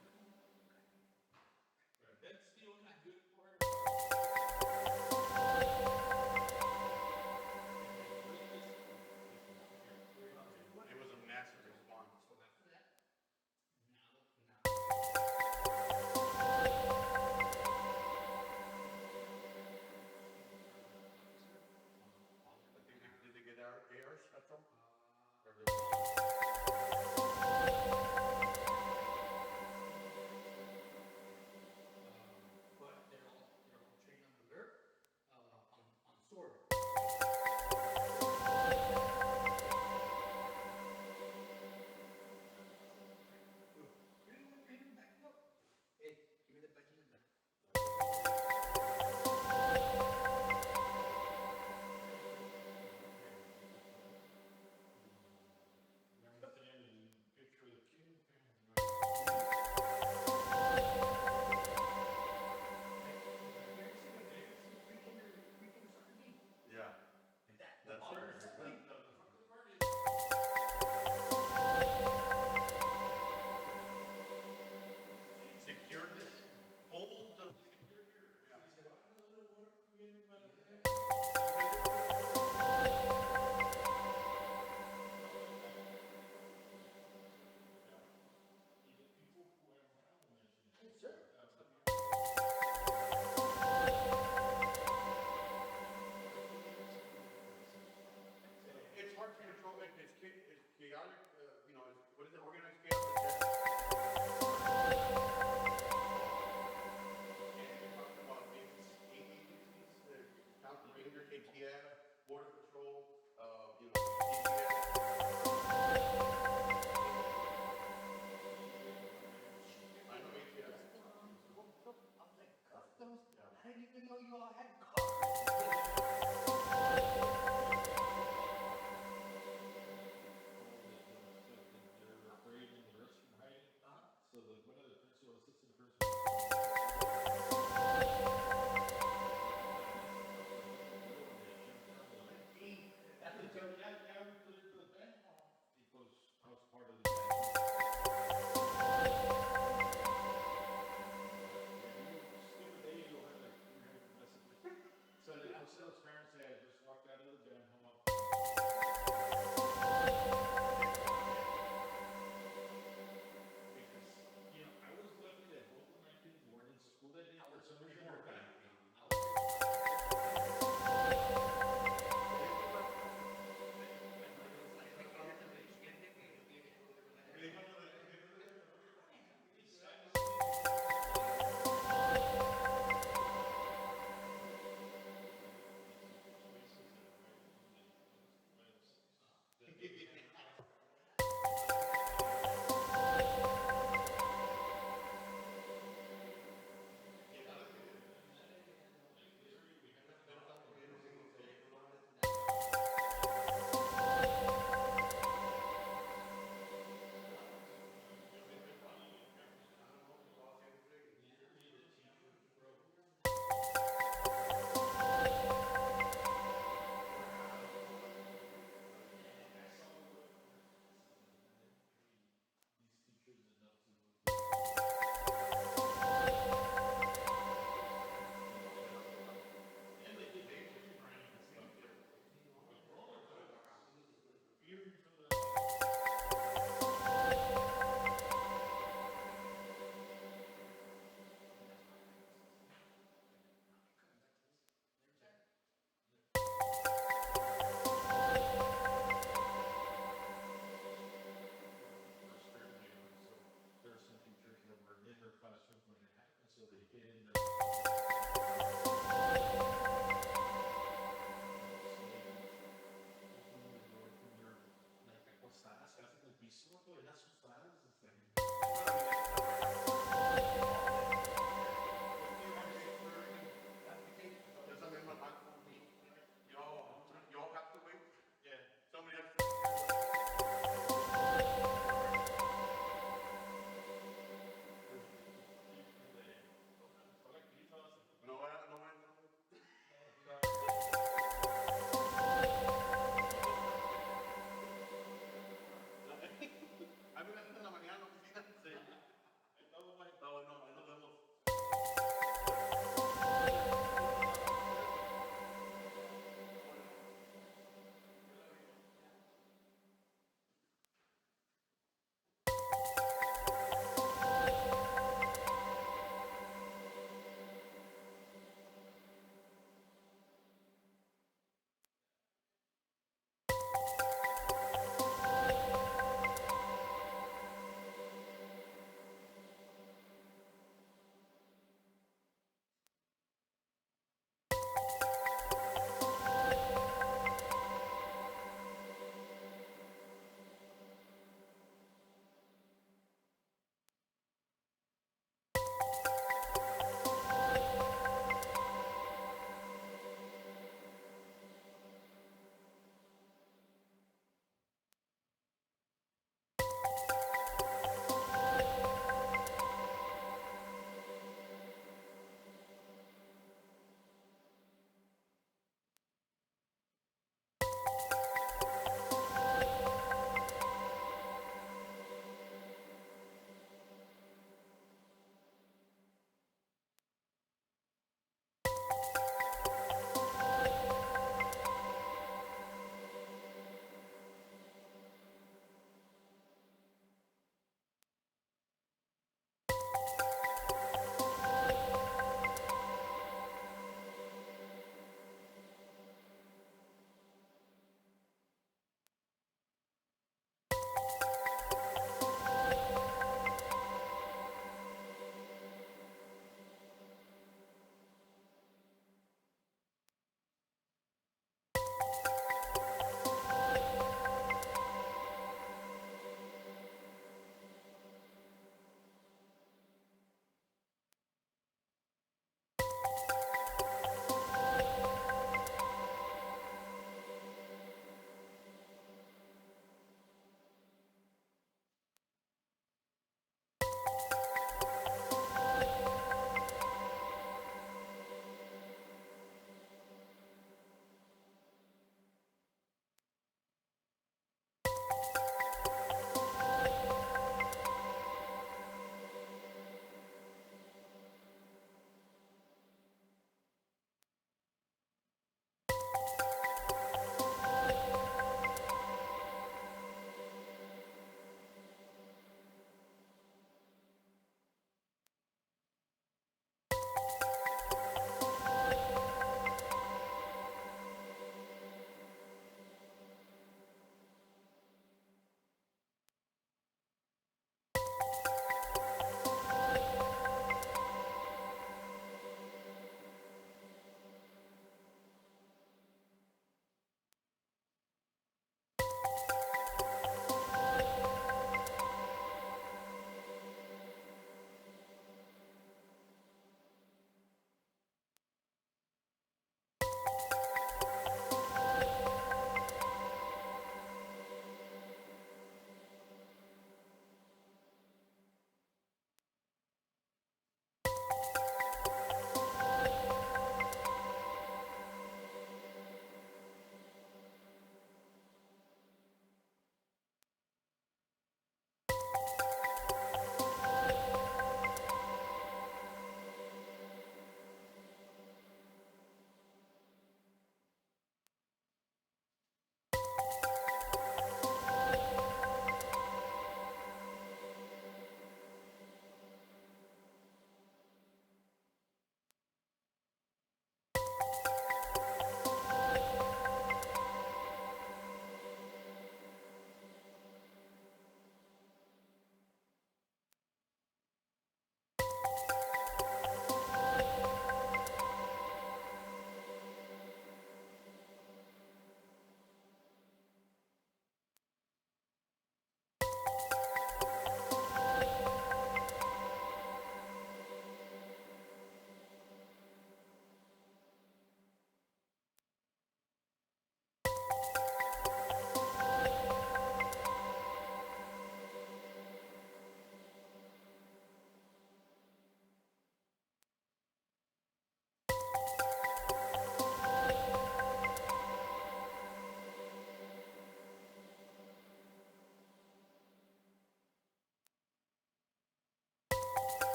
That's the only good part. It was a massive response. I think did they get our ARs? That's all? But they're all trained on alert, on sword. Hey, give me the button in there. Yeah. That's secure this, hold the. It's hard to control it, it's chaotic, you know, what is it, organized chaos? Mountain Ranger, ATF, Border Patrol, you know, I know ATF. I was like, customs? I didn't even know you all had cars. So one of the principal assistant principal. Because I was part of the.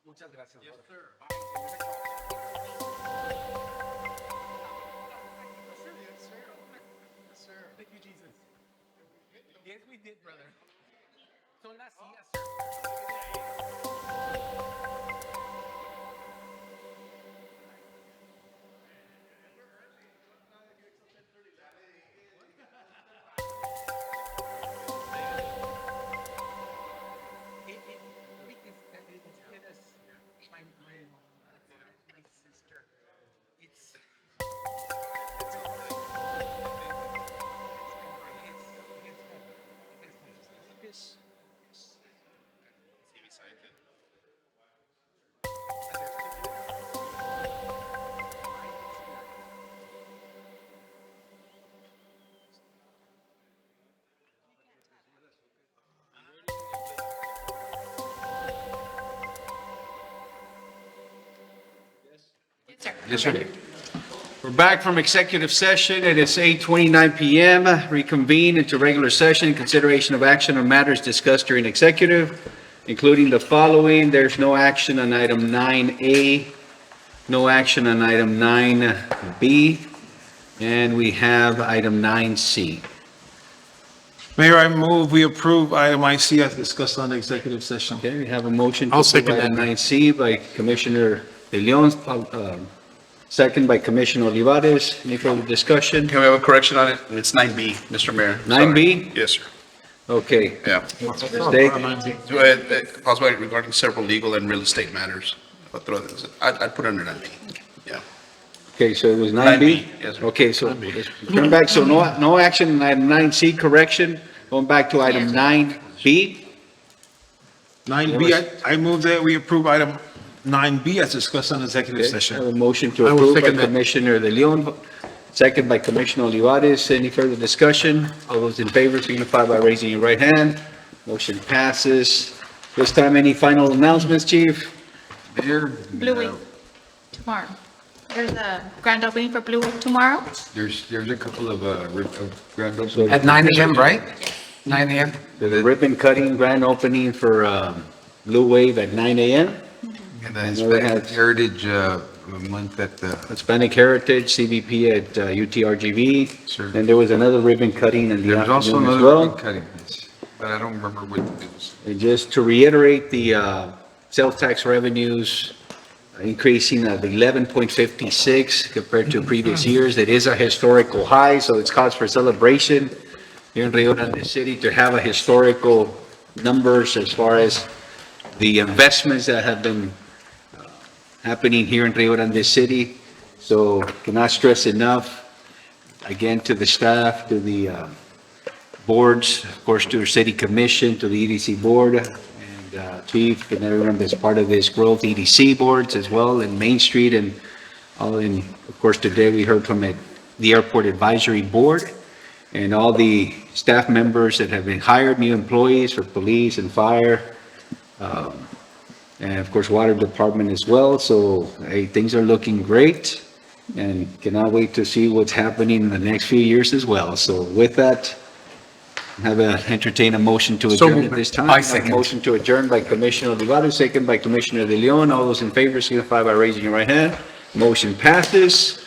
Muchas gracias. Yes, sir. Thank you, Jesus. Yes, we did, brother. Son las sillas, my sister. It's Yes, sir. We're back from executive session. It is 8:29 PM. Reconvene into regular session. Consideration of action on matters discussed during executive, including the following. There's no action on item 9A, no action on item 9B, and we have item 9C. Mayor, I move we approve item IC as discussed on the executive session. Okay, we have a motion to I'll approve second item that. 9C by Commissioner De Leon, second by Commissioner Olivares. Any further discussion? Can we have a correction on it? It's 9B, Mr. Mayor. 9B? Yes, sir. Okay. Yeah. Mistake? Possibly regarding several legal and real estate matters. I'd put it under 9B. Yeah. Okay, so it was 9B? Yes, sir. Okay, so let's turn back, so no action on item 9C, correction, going back to item 9B. 9B, I move that we approve item 9B as discussed on executive Okay, I session. have a motion to I will approve by second that. Commissioner De Leon, second by Commissioner Olivares. Any further discussion? All those in favor signify by raising your right hand. Motion passes. This time, any final announcements, Chief? Blue Week tomorrow. There's a grand opening for Blue Week tomorrow. There's a couple of grand openings. at 9 AM, right? 9 AM? The ribbon cutting grand opening for Blue Wave at 9 a.m. And the I know they have- Hispanic Heritage Month at the, Hispanic Heritage, CBP at UTRGV. Sure. And there was another ribbon cutting in the there's also afternoon as another well. ribbon cutting, yes, but I don't remember what it was. And just to reiterate, the sales tax revenues increasing of 11.56 compared to previous years. It is a historical high, so it's cause for celebration here in Rio Grande City to have a historical numbers as far as the investments that have been happening here in Rio Grande City. So cannot stress enough, again, to the staff, to the boards, of course, to the city commission, to the EDC board, and chief, and everyone that's part of this growth EDC boards as well, and Main Street, and all in, of course, today we heard from the Airport Advisory Board, and all the staff members that have been hired, new employees for police and fire, and of course, water department as well. So, hey, things are looking great, and cannot wait to see what's happening in the next few years as well. So with that, entertain a motion to So adjourn moved. at this time. I second. Motion to adjourn by Commissioner Olivares, second by Commissioner De Leon. All those in favor signify by raising your right hand. Motion passes.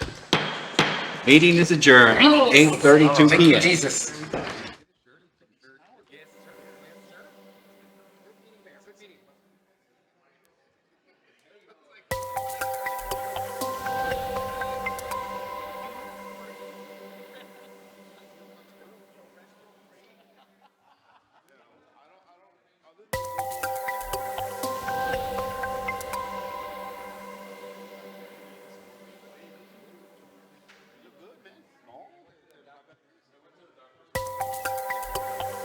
Meeting is adjourned, 8:32 Thank you, PM. Jesus.